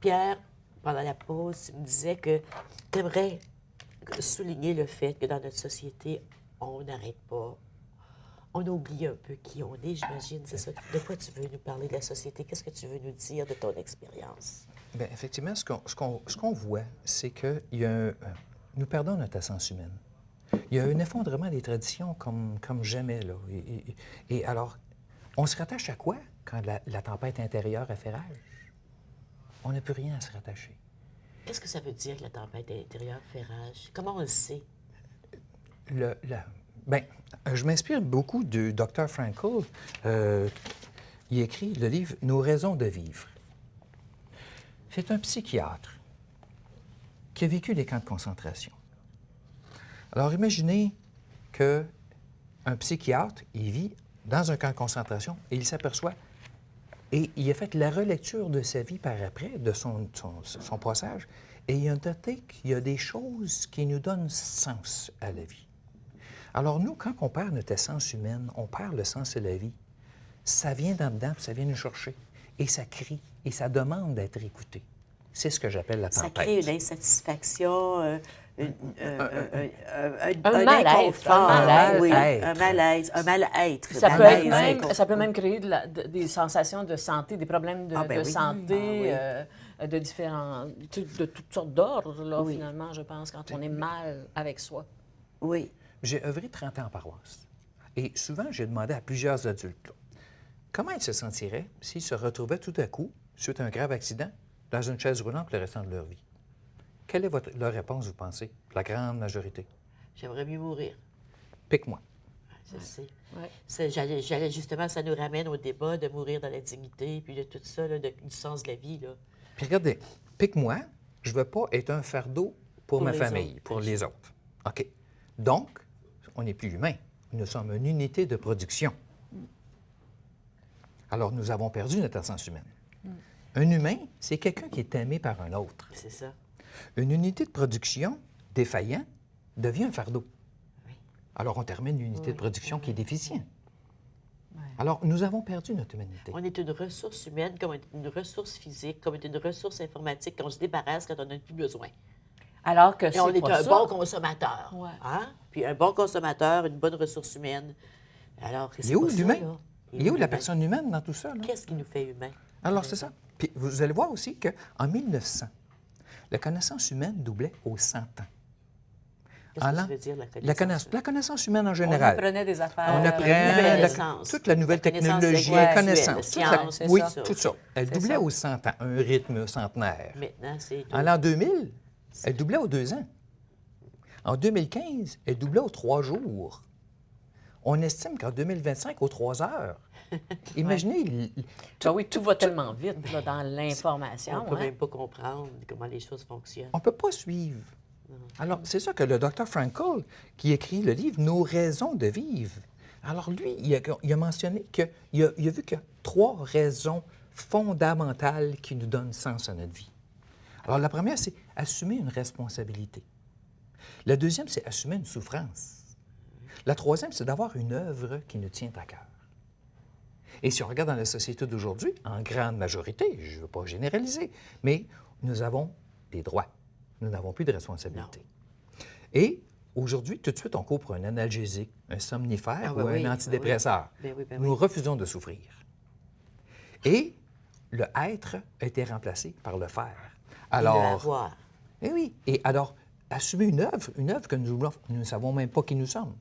Pierre, pendant la pause, tu me disais que tu aimerais souligner le fait que dans notre société, on n'arrête pas. On oublie un peu qui on est, j'imagine. C'est ça. De quoi tu veux nous parler de la société? Qu'est-ce que tu veux nous dire de ton expérience? Bien, effectivement, ce qu'on voit, c'est que nous perdons notre essence humaine. Il y a un effondrement des traditions comme jamais, là. Et alors, on se rattache à quoi quand la tempête intérieure a fait rage? On n'a plus rien à se rattacher. Qu'est-ce que ça veut dire que la tempête intérieure fait rage? Comment on le sait? Bien, je m'inspire beaucoup du Dr. Frankl. Il écrit le livre « Nos raisons de vivre ». C'est un psychiatre qui a vécu les camps de concentration. Alors, imaginez qu'un psychiatre, il vit dans un camp de concentration et il s'aperçoit, et il a fait la relecture de sa vie par après, de son passage, et il a noté qu'il y a des choses qui nous donnent sens à la vie. Alors nous, quand on perd notre essence humaine, on perd le sens de la vie, ça vient d'en dedans, puis ça vient nous chercher, et ça crie, et ça demande d'être écouté. C'est ce que j'appelle la tempête. Ça crée une insatisfaction, un mal-être. Un malaise, un mal-être. Ça peut même créer des sensations de santé, des problèmes de santé, de toutes sortes d'ordres, là, finalement, je pense, quand on est mal avec soi. Oui. J'ai œuvré 30 ans en paroisse. Et souvent, j'ai demandé à plusieurs adultes, là, comment ils se sentiraient s'ils se retrouvaient tout à coup, suite à un grave accident, dans une chaise roulante le restant de leur vie. Quelle est leur réponse, vous pensez, la grande majorité? J'aimerais mieux mourir. Pique-moi. Je sais. Ouais. J'allais justement, ça nous ramène au débat de mourir dans la dignité, puis de tout ça, là, du sens de la vie. Là. Puis regardez, pique-moi, je ne veux pas être un fardeau pour ma famille, autres. pour les autres. OK. Donc, on n'est plus humain. Nous sommes une unité de production. Alors, nous avons perdu notre essence humaine. Un humain, c'est quelqu'un qui est aimé par un autre. C'est ça. Une unité de production défaillant devient un fardeau. Oui. Alors, on termine une unité de production qui est déficient. Oui. Alors, nous avons perdu notre humanité. On est une ressource humaine comme une ressource physique, comme une ressource informatique qu'on se débarrasse quand on n'a plus besoin. Alors que et on est pas un ça. bon consommateur. Ouais. Hein? Puis un bon consommateur, une bonne ressource humaine. Alors, il est où l'humain? Il est où la personne humaine dans tout ça? Qu'est-ce qui nous fait humains? Alors, c'est ça. Puis vous allez voir aussi qu'en 1900, la connaissance humaine doublait aux 100 ans. Qu'est-ce que ça veut dire, la connaissance? La connaissance humaine en général. On apprenait des affaires. On apprend toute la nouvelle technologie, la connaissance. Oui, tout ça. Elle doublait aux 100 ans, un rythme centenaire. Maintenant, c'est... En l'an 2000, elle doublait aux 2 ans. En 2015, elle doublait aux 3 jours. On estime qu'en 2025, aux 3 heures. Imaginez... Oui, tout va tellement vite là, dans l'information. On ne peut même pas comprendre comment les choses fonctionnent. On ne peut pas suivre. Alors, c'est ça que le Dr. Frankl, qui écrit le livre « Nos raisons de vivre », alors lui, il a mentionné qu'il a vu qu'il y a 3 raisons fondamentales qui nous donnent sens à notre vie. Alors, la première, c'est assumer une responsabilité. La deuxième, c'est assumer une souffrance. La troisième, c'est d'avoir une œuvre qui nous tient à cœur. Et si on regarde dans la société d'aujourd'hui, en grande majorité, je ne veux pas généraliser, mais nous avons des droits. Nous n'avons plus de responsabilités. Et aujourd'hui, tout de suite, on court pour un analgésique, un somnifère ou un antidépresseur. Nous refusons de souffrir. Et le être a été remplacé par le faire. Alors, et le avoir. Eh oui. Et alors, assumer une œuvre que nous ne savons même pas qui nous sommes.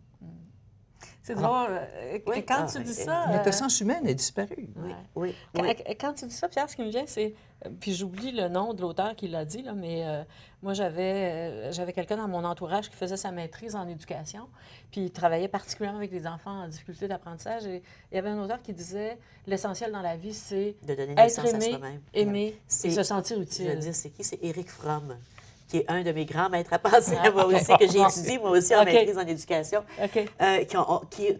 C'est drôle. Quand tu dis ça... Notre essence humaine est disparue. Oui. Quand tu dis ça, Pierre, ce qui me vient, c'est... Puis j'oublie le nom de l'auteur qui l'a dit, là, mais moi, j'avais quelqu'un dans mon entourage qui faisait sa maîtrise en éducation, puis il travaillait particulièrement avec les enfants en difficulté d'apprentissage. Et il y avait un auteur qui disait « L'essentiel dans la vie, c'est de donner être naissance aimé, à soi-même. aimer et se sentir Je utile. » veux dire, c'est qui? C'est Éric Fromm, qui est un de mes grands maîtres à penser, moi aussi, que j'ai étudié, moi aussi, en maîtrise en éducation,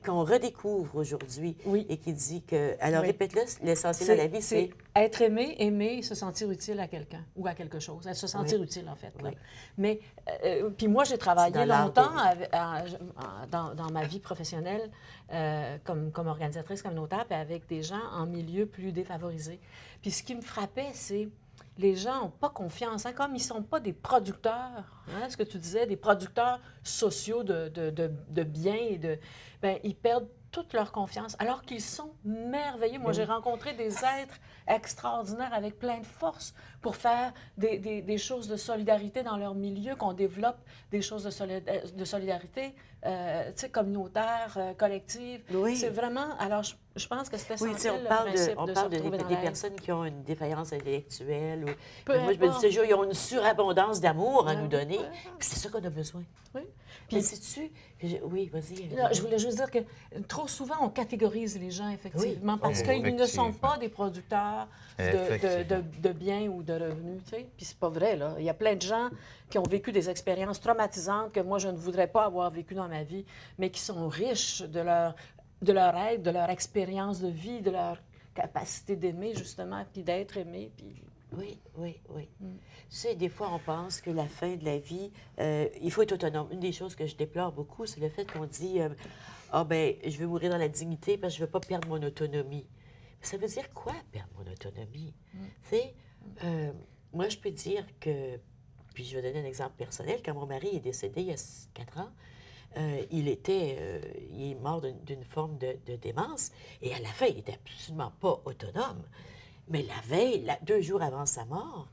qu'on redécouvre aujourd'hui et qui dit que... Alors, répète-le, l'essentiel de la vie, c'est... Être aimé, aimer et se sentir utile à quelqu'un ou à quelque chose. Se sentir utile, en fait. Là. Mais, puis moi, j'ai travaillé longtemps dans ma vie professionnelle comme organisatrice communautaire, puis avec des gens en milieu plus défavorisés. Puis ce qui me frappait, c'est... Les gens n'ont pas confiance, comme ils ne sont pas des producteurs, ce que tu disais, des producteurs sociaux de biens, bien, ils perdent toute leur confiance, alors qu'ils sont merveilleux. Moi, j'ai rencontré des êtres extraordinaires avec plein de force pour faire des choses de solidarité dans leur milieu, qu'on développe des choses de solidarité communautaire, collective. Oui. C'est vraiment... Alors, je pense que c'est essentiel, on parle des personnes qui ont une défaillance intellectuelle. Moi, je me dis, ces jours, ils ont une surabondance d'amour à nous donner. Puis c'est ça qu'on a besoin. Oui. Puis, sais-tu... Oui, vas-y. Non, je voulais juste dire que trop souvent, on catégorise les gens, effectivement, parce qu'ils ne sont pas des producteurs de biens ou de revenus, tu sais. Puis c'est pas vrai, là. Il y a plein de gens qui ont vécu des expériences traumatisantes que moi, je ne voudrais pas avoir vécues dans ma vie, mais qui sont riches de leur aide, de leur expérience de vie, de leur capacité d'aimer, justement, puis d'être aimé, puis... Oui. Tu sais, des fois, on pense que la fin de la vie, il faut être autonome. Une des choses que je déplore beaucoup, c'est le fait qu'on dit je veux mourir dans la dignité parce que je ne veux pas perdre mon autonomie. Ça veut dire quoi, perdre mon autonomie? Tu sais, moi, je peux dire que, puis je vais donner un exemple personnel, quand mon mari est décédé il y a 4 ans, il est mort d'une forme de démence, et à la fin, il n'était absolument pas autonome. Mais la veille, 2 jours avant sa mort,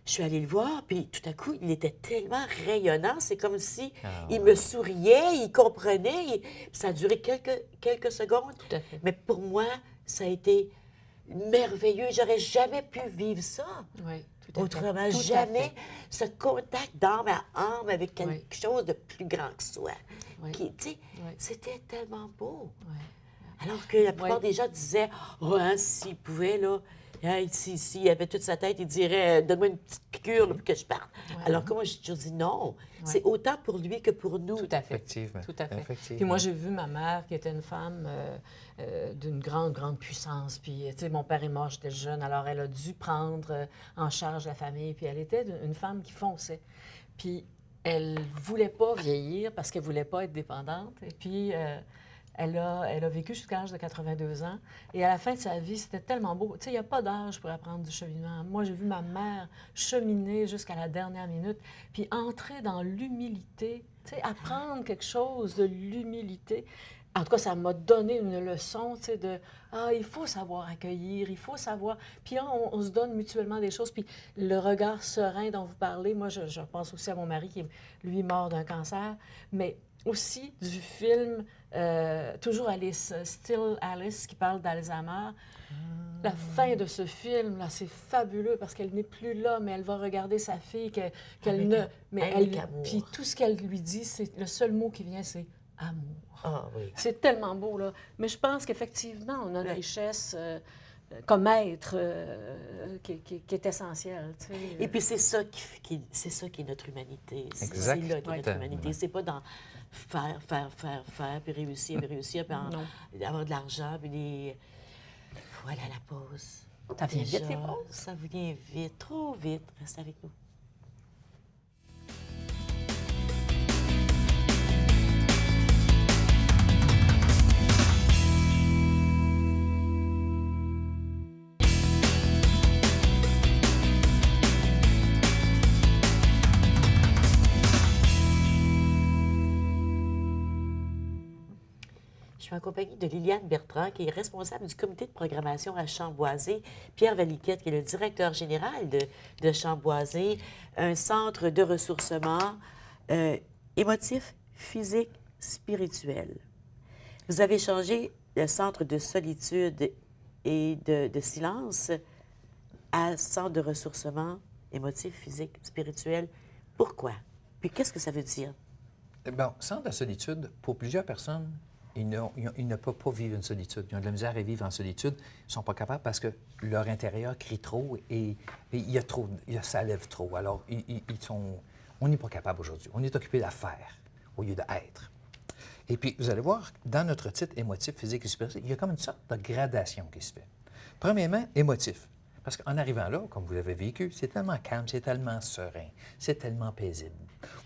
je suis allée le voir, puis tout à coup, il était tellement rayonnant. C'est comme si il me souriait, il comprenait. Ça a duré quelques secondes. Tout à fait. Mais pour moi, ça a été merveilleux. J'aurais jamais pu vivre ça. Oui, tout à fait. Autrement, jamais ce contact d'âme à âme avec quelque chose de plus grand que soi. Tu sais, c'était tellement beau. Oui. Alors que la plupart des gens disaient s'il pouvait, là, s'il avait toute sa tête, il dirait donne-moi une petite piqûre là, pour que je parte. Alors que moi, j'ai toujours dit non. C'est autant pour lui que pour nous. Tout à fait. Effectivement. Tout à fait. Effectivement. Puis moi, j'ai vu ma mère qui était une femme d'une grande puissance. Puis, tu sais, mon père est mort, j'étais jeune, alors elle a dû prendre en charge la famille. Puis elle était une femme qui fonçait. Puis elle voulait pas vieillir parce qu'elle voulait pas être dépendante. Et puis... Elle a vécu jusqu'à l'âge de 82 ans. Et à la fin de sa vie, c'était tellement beau. Tu sais, il n'y a pas d'âge pour apprendre du cheminement. Moi, j'ai vu ma mère cheminer jusqu'à la dernière minute, puis entrer dans l'humilité, tu sais, apprendre quelque chose de l'humilité. En tout cas, ça m'a donné une leçon, tu sais, de il faut savoir accueillir, il faut savoir. Puis on se donne mutuellement des choses. Puis le regard serein dont vous parlez, moi, je pense aussi à mon mari qui est, lui, mort d'un cancer, mais aussi du film... toujours Alice, Still Alice, qui parle d'Alzheimer. La fin de ce film, là, c'est fabuleux parce qu'elle n'est plus là, mais elle va regarder sa fille, puis tout ce qu'elle lui dit, c'est le seul mot qui vient, c'est amour. Ah oui. C'est tellement beau, là. Mais je pense qu'effectivement, on a une richesse comme être qui est essentielle. Tu sais. Et puis c'est ça qui est notre humanité. C'est là qui est notre humanité. C'est pas dans faire, puis réussir, puis avoir de l'argent, puis voilà la pause. Ça vient vite, les pauses? Ça vient vite, trop vite. Reste avec nous. suis en compagnie de Liliane Bertrand, qui est responsable du comité de programmation à Chamboisé, Pierre Valiquette, qui est le directeur général de Chamboisé, un centre de ressourcement émotif, physique, spirituel. Vous avez changé le centre de solitude et de silence à centre de ressourcement émotif, physique, spirituel. Pourquoi? Puis qu'est-ce que ça veut dire? Bon, centre de solitude, pour plusieurs personnes, ils ne peuvent pas vivre une solitude. Ils ont de la misère à vivre en solitude. Ils ne sont pas capables parce que leur intérieur crie trop et il y a trop, ça lève trop. Alors, on n'est pas capable aujourd'hui. On est occupé à faire au lieu d'être. Et puis, vous allez voir, dans notre titre émotif, physique et spirituel, il y a comme une sorte de gradation qui se fait. Premièrement, émotif. Parce qu'en arrivant là, comme vous l'avez vécu, c'est tellement calme, c'est tellement serein, c'est tellement paisible.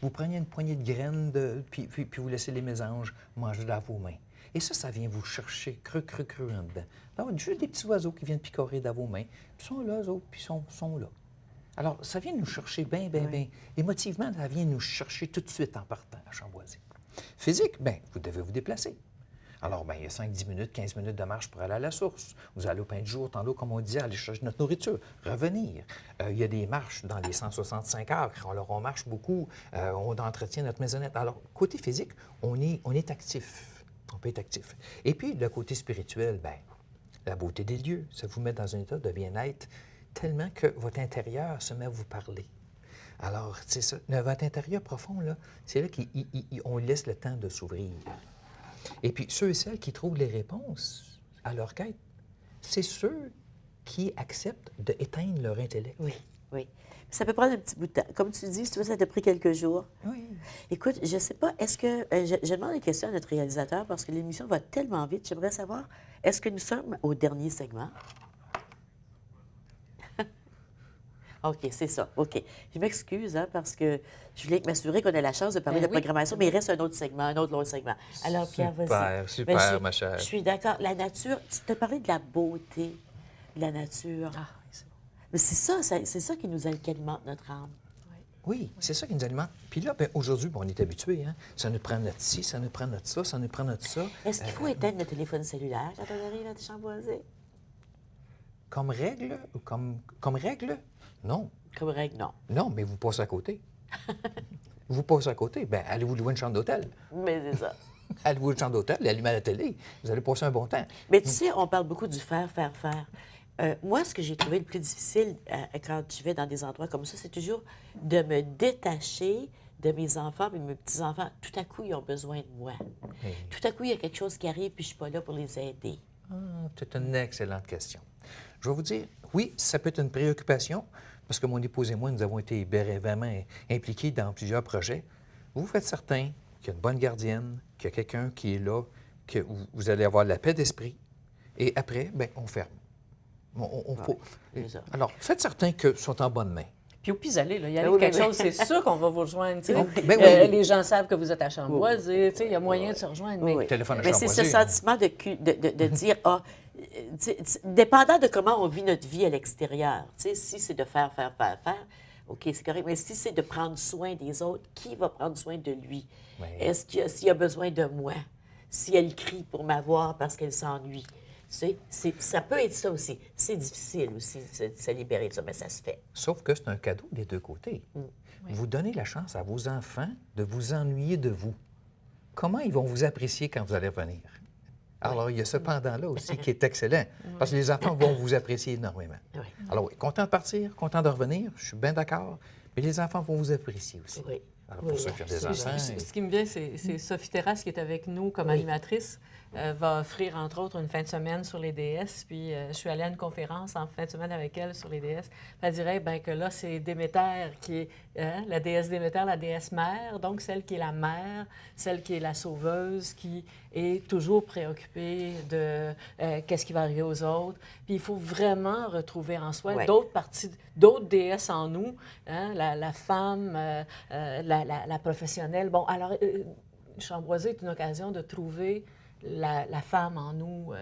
Vous prenez une poignée de graines, puis vous laissez les mésanges manger dans vos mains. Et ça vient vous chercher creux en dedans. Alors, juste des petits oiseaux qui viennent picorer dans vos mains, puis sont là, eux autres, puis sont là. Alors, ça vient nous chercher bien. Émotivement, ça vient nous chercher tout de suite en partant à Chamboisé. Physique, bien, vous devez vous déplacer. Alors, bien, il y a 5-10 minutes, 15 minutes de marche pour aller à la source. Vous allez au pain de jour, tantôt, comme on disait, aller chercher notre nourriture, revenir. Il y a des marches dans les 165 acres. Alors, on marche beaucoup, on entretient notre maisonnette. Alors, côté physique, on est actif. On peut être actif. Et puis, le côté spirituel, bien, la beauté des lieux, ça vous met dans un état de bien-être tellement que votre intérieur se met à vous parler. Alors, c'est ça. Votre intérieur profond, là, c'est là qu'on laisse le temps de s'ouvrir. Et puis, ceux et celles qui trouvent les réponses à leur quête, c'est ceux qui acceptent d'éteindre leur intellect. Oui. Ça peut prendre un petit bout de temps. Comme tu dis, ça t'a pris quelques jours. Oui. Écoute, je ne sais pas, est-ce que... je demande une question à notre réalisateur parce que l'émission va tellement vite. J'aimerais savoir, est-ce que nous sommes au dernier segment? OK, c'est ça. OK. Je m'excuse, parce que je voulais m'assurer qu'on ait la chance de parler de programmation, mais il reste un autre segment, un autre long segment. Alors, Pierre, vas-y. Super, ma chère. Je suis d'accord. La nature, tu t'as parlé de la beauté de la nature. Ah, oui, c'est bon. Mais c'est ça qui nous alimente notre âme. Oui, c'est ça qui nous alimente. Puis là, bien, aujourd'hui, on est habitué. Hein? Ça nous prend notre ci, ça nous prend notre ça, ça nous prend notre ça. Est-ce qu'il faut éteindre le téléphone cellulaire quand on arrive à Chamboisé? Comme règle ou comme règle? Non. Comme règle, non. Non, mais vous passez à côté. Vous passez à côté, bien, allez-vous louer une chambre d'hôtel. Mais c'est ça. Allez-vous louer une chambre d'hôtel, allumez la télé. Vous allez passer un bon temps. Mais tu sais, on parle beaucoup du faire. Moi, ce que j'ai trouvé le plus difficile quand je vais dans des endroits comme ça, c'est toujours de me détacher de mes enfants et de mes petits-enfants. Tout à coup, ils ont besoin de moi. Hey. Tout à coup, il y a quelque chose qui arrive puis je ne suis pas là pour les aider. C'est une excellente question. Je vais vous dire, oui, ça peut être une préoccupation, parce que mon épouse et moi, nous avons été vraiment impliqués dans plusieurs projets. Vous faites certain qu'il y a une bonne gardienne, qu'il y a quelqu'un qui est là, que vous allez avoir la paix d'esprit, et après, bien, on ferme. Alors, faites certain qu'ils sont en bonne main. Puis au pis-aller, il y a quelque chose, c'est sûr qu'on va vous rejoindre. Les gens savent que vous êtes à Chamboisé, il y a moyen de se rejoindre. Mais, téléphone à mais c'est ce Chamboisé, sentiment de dire, dépendant de comment on vit notre vie à l'extérieur, si c'est de faire, OK, c'est correct, mais si c'est de prendre soin des autres, qui va prendre soin de lui? Oui. Est-ce s'il a besoin de moi? Si elle crie pour m'avoir parce qu'elle s'ennuie? Ça peut être ça aussi. C'est difficile aussi de se libérer de ça, mais ça se fait. Sauf que c'est un cadeau des deux côtés. Vous donnez la chance à vos enfants de vous ennuyer de vous. Comment ils vont vous apprécier quand vous allez revenir? Alors, il y a ce pendant-là aussi qui est excellent, parce que les enfants vont vous apprécier énormément. Oui. Alors, oui, content de partir, content de revenir, je suis bien d'accord, mais les enfants vont vous apprécier aussi. Oui. Alors, pour ceux qui ont des enfants... Ce qui me vient, c'est Sophie Terrasse, qui est avec nous comme animatrice, va offrir, entre autres, une fin de semaine sur les déesses. Puis, je suis allée à une conférence en fin de semaine avec elle sur les déesses. Elle dirait que là, c'est Déméter qui est la déesse Déméter, la déesse mère, donc celle qui est la mère, celle qui est la sauveuse, qui est toujours préoccupée de qu'est-ce qui va arriver aux autres. Puis, il faut vraiment retrouver en soi d'autres parties, d'autres déesses en nous, la femme, la professionnelle. Bon, alors, Chamboisé est une occasion de trouver la femme en nous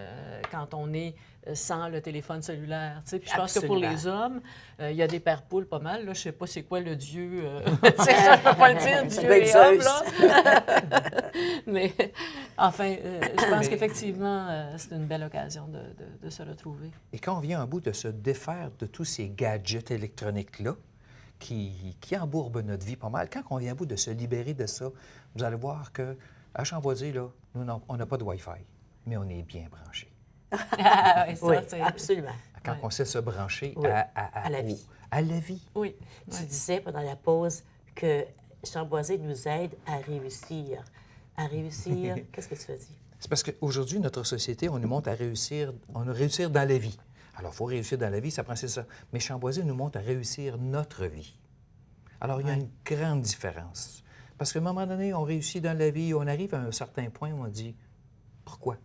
quand on est sans le téléphone cellulaire. Tu sais. Puis je pense que pour les hommes, il y a des pères poules pas mal. Là. Je ne sais pas c'est quoi le dieu. C'est ça, je ne peux pas le dire, Dieu et homme. Là. Mais enfin, je pense qu'effectivement, c'est une belle occasion de se retrouver. Et quand on vient en bout de se défaire de tous ces gadgets électroniques-là, qui embourbent notre vie pas mal, quand on vient à bout de se libérer de ça, vous allez voir qu'à Chamboisé, là, on n'a pas de Wi-Fi, mais on est bien branché. Ah, oui, ça, Oui, c'est... absolument. Quand on sait se brancher Oui, à la vie. À la vie. Oui. Tu disais pendant la pause que Chamboisé nous aide à réussir. À réussir, qu'est-ce que tu as dit? C'est parce qu'aujourd'hui, notre société, on nous montre à réussir dans la vie. Alors, il faut réussir dans la vie, ça prend c'est ça. Mais Chamboisé nous montre à réussir notre vie. Alors, il y a une grande différence. Parce qu'à un moment donné, on réussit dans la vie, on arrive à un certain point où on dit « Pourquoi? »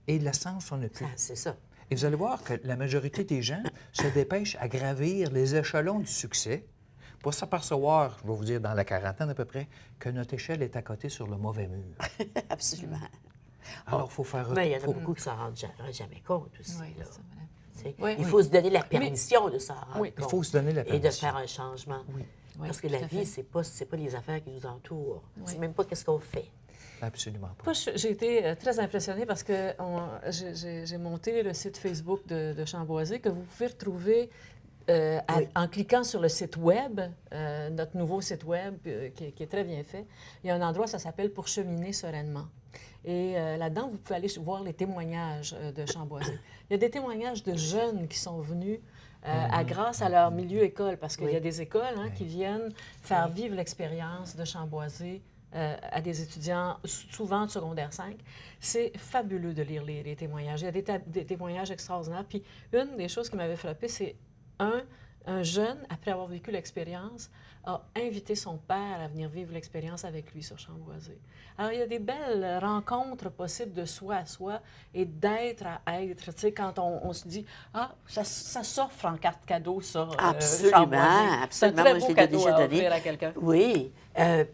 Et l'essence, on n'a plus. Ah, c'est ça. Et vous allez voir que la majorité des gens se dépêchent à gravir les échelons du succès pour s'apercevoir, je vais vous dire dans la quarantaine à peu près, que notre échelle est à côté sur le mauvais mur. Absolument. Alors, il faut faire... Mais il y en a beaucoup qui s'en rendent jamais compte aussi. Oui, Là. c'est vrai. Il faut se donner la permission de s'en rendre Oui. compte. Il faut se donner la Et de permission. faire un changement. Oui, Parce que tout la à vie, fait. c'est pas les affaires qui nous entourent. Oui. C'est même pas qu'est-ce qu'on fait. Absolument pas. Moi, j'ai été très impressionnée parce que j'ai monté le site Facebook de Chamboisé que vous pouvez retrouver en cliquant sur le site Web, notre nouveau site Web qui est très bien fait. Il y a un endroit, ça s'appelle « Pour cheminer sereinement ». Et là-dedans, vous pouvez aller voir les témoignages de Chamboisé. Il y a des témoignages de jeunes qui sont venus grâce à leur milieu école, parce qu'il y a des écoles qui viennent faire vivre l'expérience de Chamboisé à des étudiants, souvent de secondaire 5. C'est fabuleux de lire les témoignages. Il y a des témoignages extraordinaires. Puis une des choses qui m'avait frappée, c'est un jeune, après avoir vécu l'expérience, a invité son père à venir vivre l'expérience avec lui sur Chamboisé. Alors, il y a des belles rencontres possibles de soi à soi et d'être à être. Tu sais, quand on se dit, ça s'offre en carte cadeau, ça, Absolument, Chamboisé. absolument. C'est un très Moi, je beau l'ai cadeau déjà à donné. offrir à quelqu'un. Oui.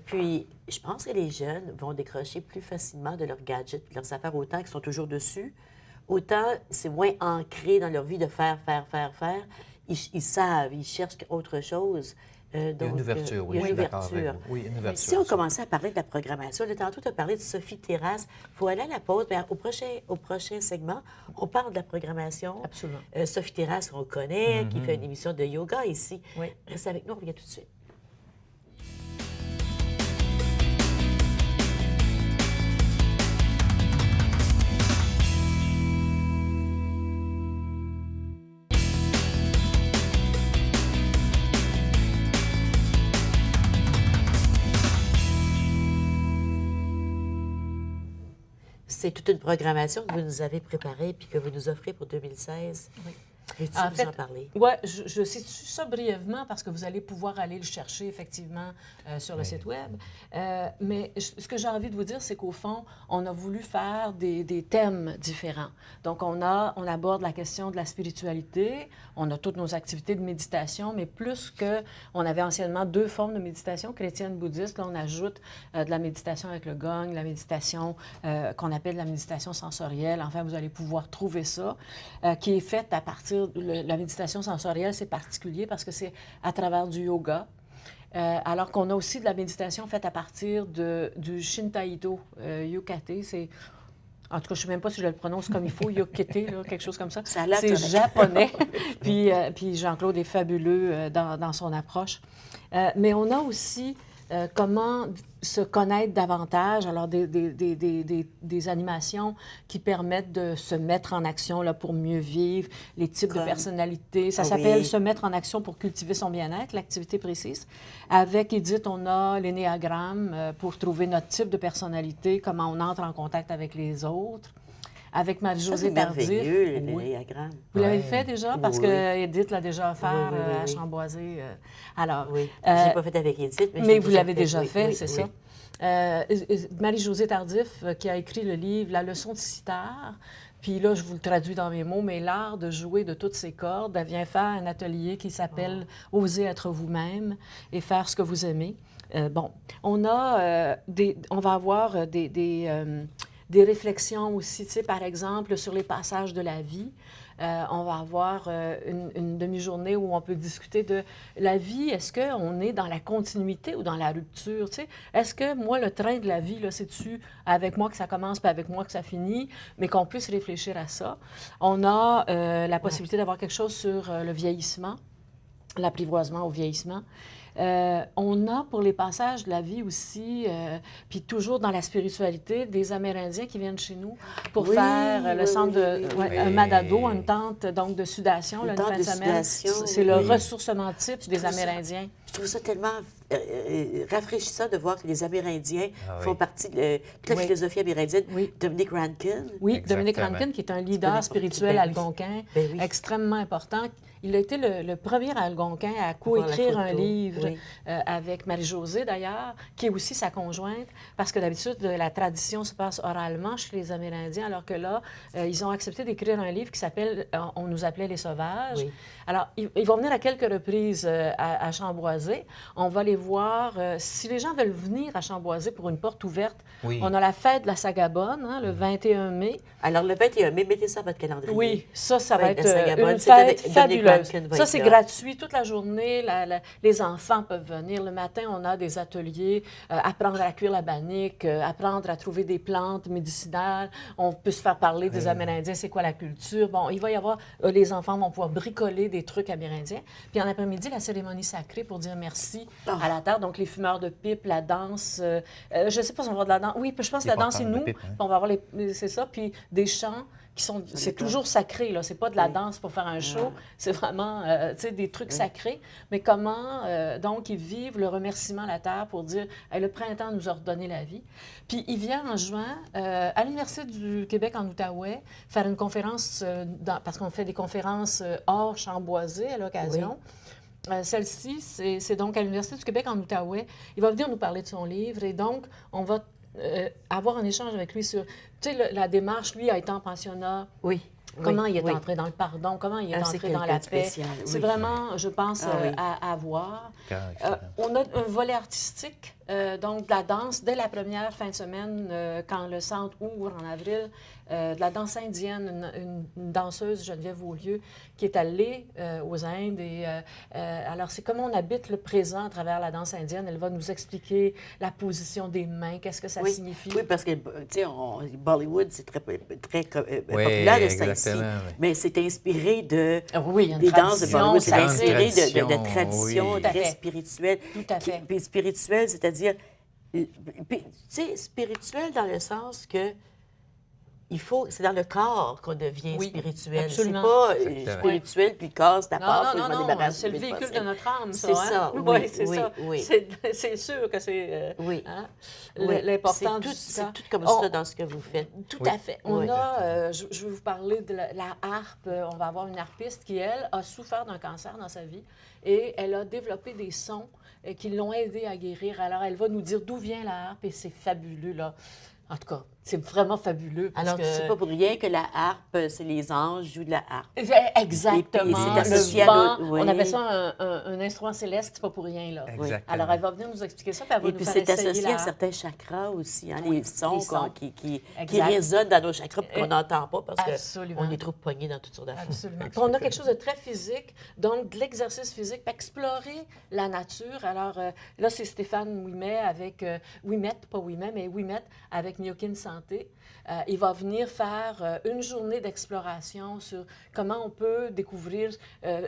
Puis, je pense que les jeunes vont décrocher plus facilement de leurs gadgets, de leurs affaires, autant qu'ils sont toujours dessus, autant c'est moins ancré dans leur vie de faire. Ils savent, ils cherchent autre chose. Il y a une ouverture, oui, il y a je une suis d'accord avec ouverture. vous. Oui, une ouverture. Si on commençait à parler de la programmation, là, tantôt, tu as parlé de Sophie Terrasse. Il faut aller à la pause. Bien, au prochain segment, on parle de la programmation. Absolument. Sophie Terrasse, qu'on connaît, qui fait une émission de yoga ici. Oui. Reste avec nous, on revient tout de suite. C'est toute une programmation que vous nous avez préparée puis que vous nous offrez pour 2016. Oui. Peux-tu En nous fait, en parler? Oui, je situe ça brièvement parce que vous allez pouvoir aller le chercher effectivement sur le site Web. Mais ce que j'ai envie de vous dire, c'est qu'au fond, on a voulu faire des thèmes différents. Donc, on aborde la question de la spiritualité, on a toutes nos activités de méditation, mais plus qu'on avait anciennement 2 formes de méditation, chrétienne, bouddhiste, là, on ajoute de la méditation avec le gong, la méditation qu'on appelle la méditation sensorielle. Enfin, vous allez pouvoir trouver ça, qui est faite à partir la méditation sensorielle, c'est particulier parce que c'est à travers du yoga. Alors qu'on a aussi de la méditation faite à partir du Shintaito, Yukate. C'est, en tout cas, je ne sais même pas si je le prononce comme il faut, Yukate, là, quelque chose comme ça. Ça a l'air c'est correct. japonais. Puis Jean-Claude est fabuleux dans son approche. Mais on a aussi comment se connaître davantage. Alors, des animations qui permettent de se mettre en action là, pour mieux vivre, les types de personnalités. Ça s'appelle Se mettre en action pour cultiver son bien-être, l'activité précise. Avec Edith, on a l'énéagramme pour trouver notre type de personnalité, comment on entre en contact avec les autres. Avec Marie-Josée Tardif. C'est merveilleux, l'énéagramme. Vous l'avez fait déjà? Parce Oui. que Edith l'a déjà offert Oui. à Chamboisé. Alors, Oui, je ne l'ai pas fait avec Edith, mais vous l'avez déjà fait, oui, c'est oui. ça. Marie-Josée Tardif, qui a écrit le livre La leçon de sitar, puis là, je vous le traduis dans mes mots, mais l'art de jouer de toutes ses cordes, elle vient faire un atelier qui s'appelle Oser être vous-même et faire ce que vous aimez. On va avoir des des réflexions aussi, tu sais, par exemple, sur les passages de la vie. On va avoir une demi-journée où on peut discuter de la vie. Est-ce qu'on est dans la continuité ou dans la rupture? Tu sais? Est-ce que moi, le train de la vie, là, c'est-tu avec moi que ça commence puis avec moi que ça finit? Mais qu'on puisse réfléchir à ça. On a la possibilité d'avoir quelque chose sur le vieillissement, l'apprivoisement au vieillissement. On a pour les passages de la vie aussi, puis toujours dans la spiritualité, des Amérindiens qui viennent chez nous pour faire le centre de un madado, une tente donc de sudation, une fin de semaine. C'est le ressourcement type des Amérindiens. Je trouve ça tellement rafraîchissant de voir que les Amérindiens font partie de la philosophie amérindienne. Dominic Rankin. Oui, Dominic Rankin, qui est un leader spirituel algonquin extrêmement important. Il a été le premier algonquin à coécrire un livre avec Marie-Josée, d'ailleurs, qui est aussi sa conjointe, parce que d'habitude, la tradition se passe oralement chez les Amérindiens, alors que là, ils ont accepté d'écrire un livre qui s'appelle « On nous appelait les Sauvages ». Alors, ils vont venir à quelques reprises à Chamboisé. On va les voir. Si les gens veulent venir à Chamboisé pour une porte ouverte, on a la fête de la Sagabonne, le 21 mai. Alors, le 21 mai, mettez ça à votre calendrier. Oui, ça va être une fête fabuleuse. Ça, c'est gratuit toute la journée. Les enfants peuvent venir. Le matin, on a des ateliers, apprendre à cuire la bannique, apprendre à trouver des plantes médicinales. On peut se faire parler des Amérindiens, c'est quoi la culture. Bon, il va y avoir, les enfants vont pouvoir bricoler des trucs amérindiens. Puis en après-midi, la cérémonie sacrée pour dire merci à la terre. Donc, les fumeurs de pipe, la danse. Je ne sais pas si on va avoir de la danse. Oui, je pense que la danse, c'est nous. On va avoir c'est ça. Puis des chants qui sont... C'est toujours sacré, là. C'est pas de la danse pour faire un show. C'est vraiment, tu sais, des trucs sacrés. Mais comment, donc, ils vivent le remerciement à la terre pour dire hey, le printemps nous a redonné la vie. Puis, il vient en juin à l'Université du Québec en Outaouais faire une conférence, parce qu'on fait des conférences hors Chamboisé à l'occasion. Celle-ci, c'est donc à l'Université du Québec en Outaouais. Il va venir nous parler de son livre et donc, on va avoir un échange avec lui sur... Tu sais, la démarche, lui, a été en pensionnat. Comment il est entré dans le pardon, comment il est entré dans la paix. C'est vraiment, je pense, à voir. On a un volet artistique, donc de la danse, dès la première fin de semaine, quand le centre ouvre en avril, de la danse indienne, une danseuse, Geneviève Beaulieu, qui est allée aux Indes. Et, alors, c'est comment on habite le présent à travers la danse indienne. Elle va nous expliquer la position des mains, qu'est-ce que ça signifie. Oui, parce que, tu sais, Bollywood, c'est très populaire de ça ici. Mais c'est inspiré de des danses de Bollywood. C'est inspiré de traditions très spirituelles. Tout à fait. Puis spirituelles, c'est-à-dire, tu sais, spirituel dans le sens que c'est dans le corps qu'on devient spirituel. Absolument. C'est pas spirituel, puis le corps, c'est à part. Non, c'est le véhicule de notre âme, ça. C'est ça, oui, c'est ça. C'est sûr que c'est l'important du c'est tout comme ça dans ce que vous faites. Tout à fait. On a, je vais vous parler de la harpe. On va avoir une harpiste qui, elle, a souffert d'un cancer dans sa vie et elle a développé des sons qui l'ont aidée à guérir. Alors, elle va nous dire d'où vient la harpe et c'est fabuleux, là. En tout cas, c'est vraiment fabuleux. Alors, c'est pas pour rien que la harpe, c'est les anges jouent de la harpe. Exactement. C'est associé à on appelle ça un instrument céleste, c'est pas pour rien, là. Alors, elle va venir nous expliquer ça, puis elle va nous faire essayer. Et puis, c'est associé à certains chakras aussi, hein, les sons qui résonnent dans nos chakras, puis qu'on n'entend pas parce qu'on est trop poignés dans toutes sortes d'affaires. Absolument. Puis on a quelque chose de très physique, donc de l'exercice physique, puis explorer la nature. Alors, là, c'est Stéphane Ouimet avec... Ouimet, pas Ouimet, mais Ouimet avec Myokin Santé. Il va venir faire une journée d'exploration sur comment on peut découvrir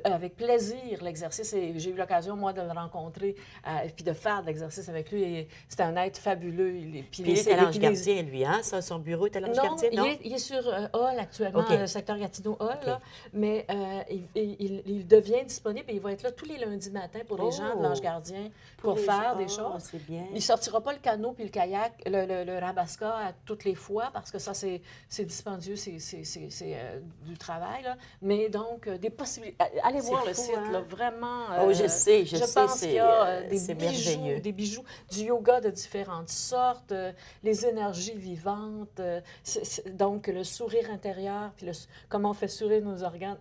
avec plaisir l'exercice. Et j'ai eu l'occasion, moi, de le rencontrer et puis de faire de l'exercice avec lui. Et c'est un être fabuleux. Puis il est à l'Ange Gardien, lui, hein? Son bureau est à l'Ange Gardien, non? Il est sur Hall actuellement, le secteur Gatineau-Hall. Là. Mais il devient disponible et il va être là tous les lundis matins pour les gens de l'Ange Gardien pour faire des choses. C'est bien. Il ne sortira pas le canot puis le kayak, le rabasca à toutes les fois parce que ça, c'est dispendieux, c'est du travail. Là. Mais donc, des possibilités. Allez voir le site, là, vraiment. Je sais, je pense qu'il y a des bijoux, du yoga de différentes sortes, les énergies vivantes, donc le sourire intérieur, puis comment on fait sourire nos organes.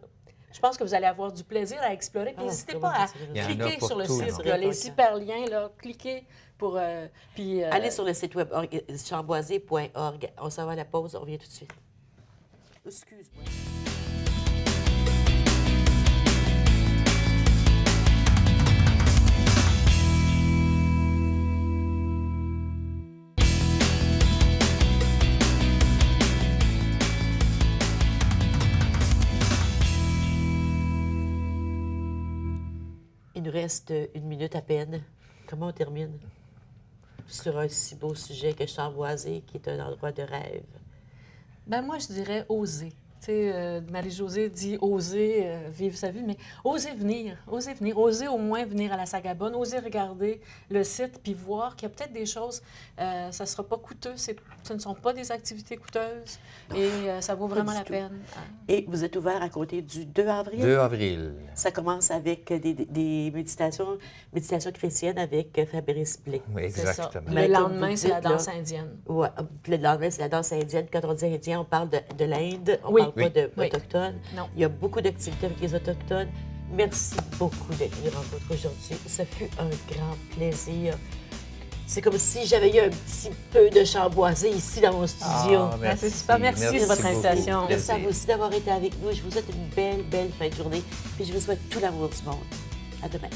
Je pense que vous allez avoir du plaisir à explorer. Puis n'hésitez pas à Il y en a cliquer pour sur le tout, site, là. là, les hyperliens, là, cliquez pour... Allez sur le site web chamboisier.org. On s'en va à la pause, on revient tout de suite. Excuse-moi. Il nous reste 1 minute à peine. Comment on termine sur un si beau sujet que Chamboisier, qui est un endroit de rêve? Ben moi, je dirais oser. Tu sais, Marie-Josée dit oser vivre sa vie, mais oser venir, oser au moins venir à la Sagabonne, oser regarder le site puis voir qu'il y a peut-être des choses, ça ne sera pas coûteux, ce ne sont pas des activités coûteuses et ça vaut vraiment du la tout. peine. Et vous êtes ouvert à compter du 2 avril? 2 avril. Ça commence avec des méditations chrétiennes avec Fabrice Blais. Oui, C'est ça. exactement. Le Mais comme lendemain, vous c'est la dites, danse là, indienne. Ouais, puis le lendemain, c'est la danse indienne. Quand on dit indien, on parle de l'Inde, on Oui. parle pas Oui. d'Autochtones. Non. Il y a beaucoup d'activités avec les Autochtones. Merci beaucoup d'être venu rencontrer aujourd'hui. Ça fut un grand plaisir. C'est comme si j'avais eu un petit peu de Chamboisier ici dans mon studio. Ah, C'est super. Merci de votre beaucoup. invitation. Merci à vous Plaisir. aussi d'avoir été avec nous. Je vous souhaite une belle fin de journée. Puis je vous souhaite tout l'amour du monde. À demain.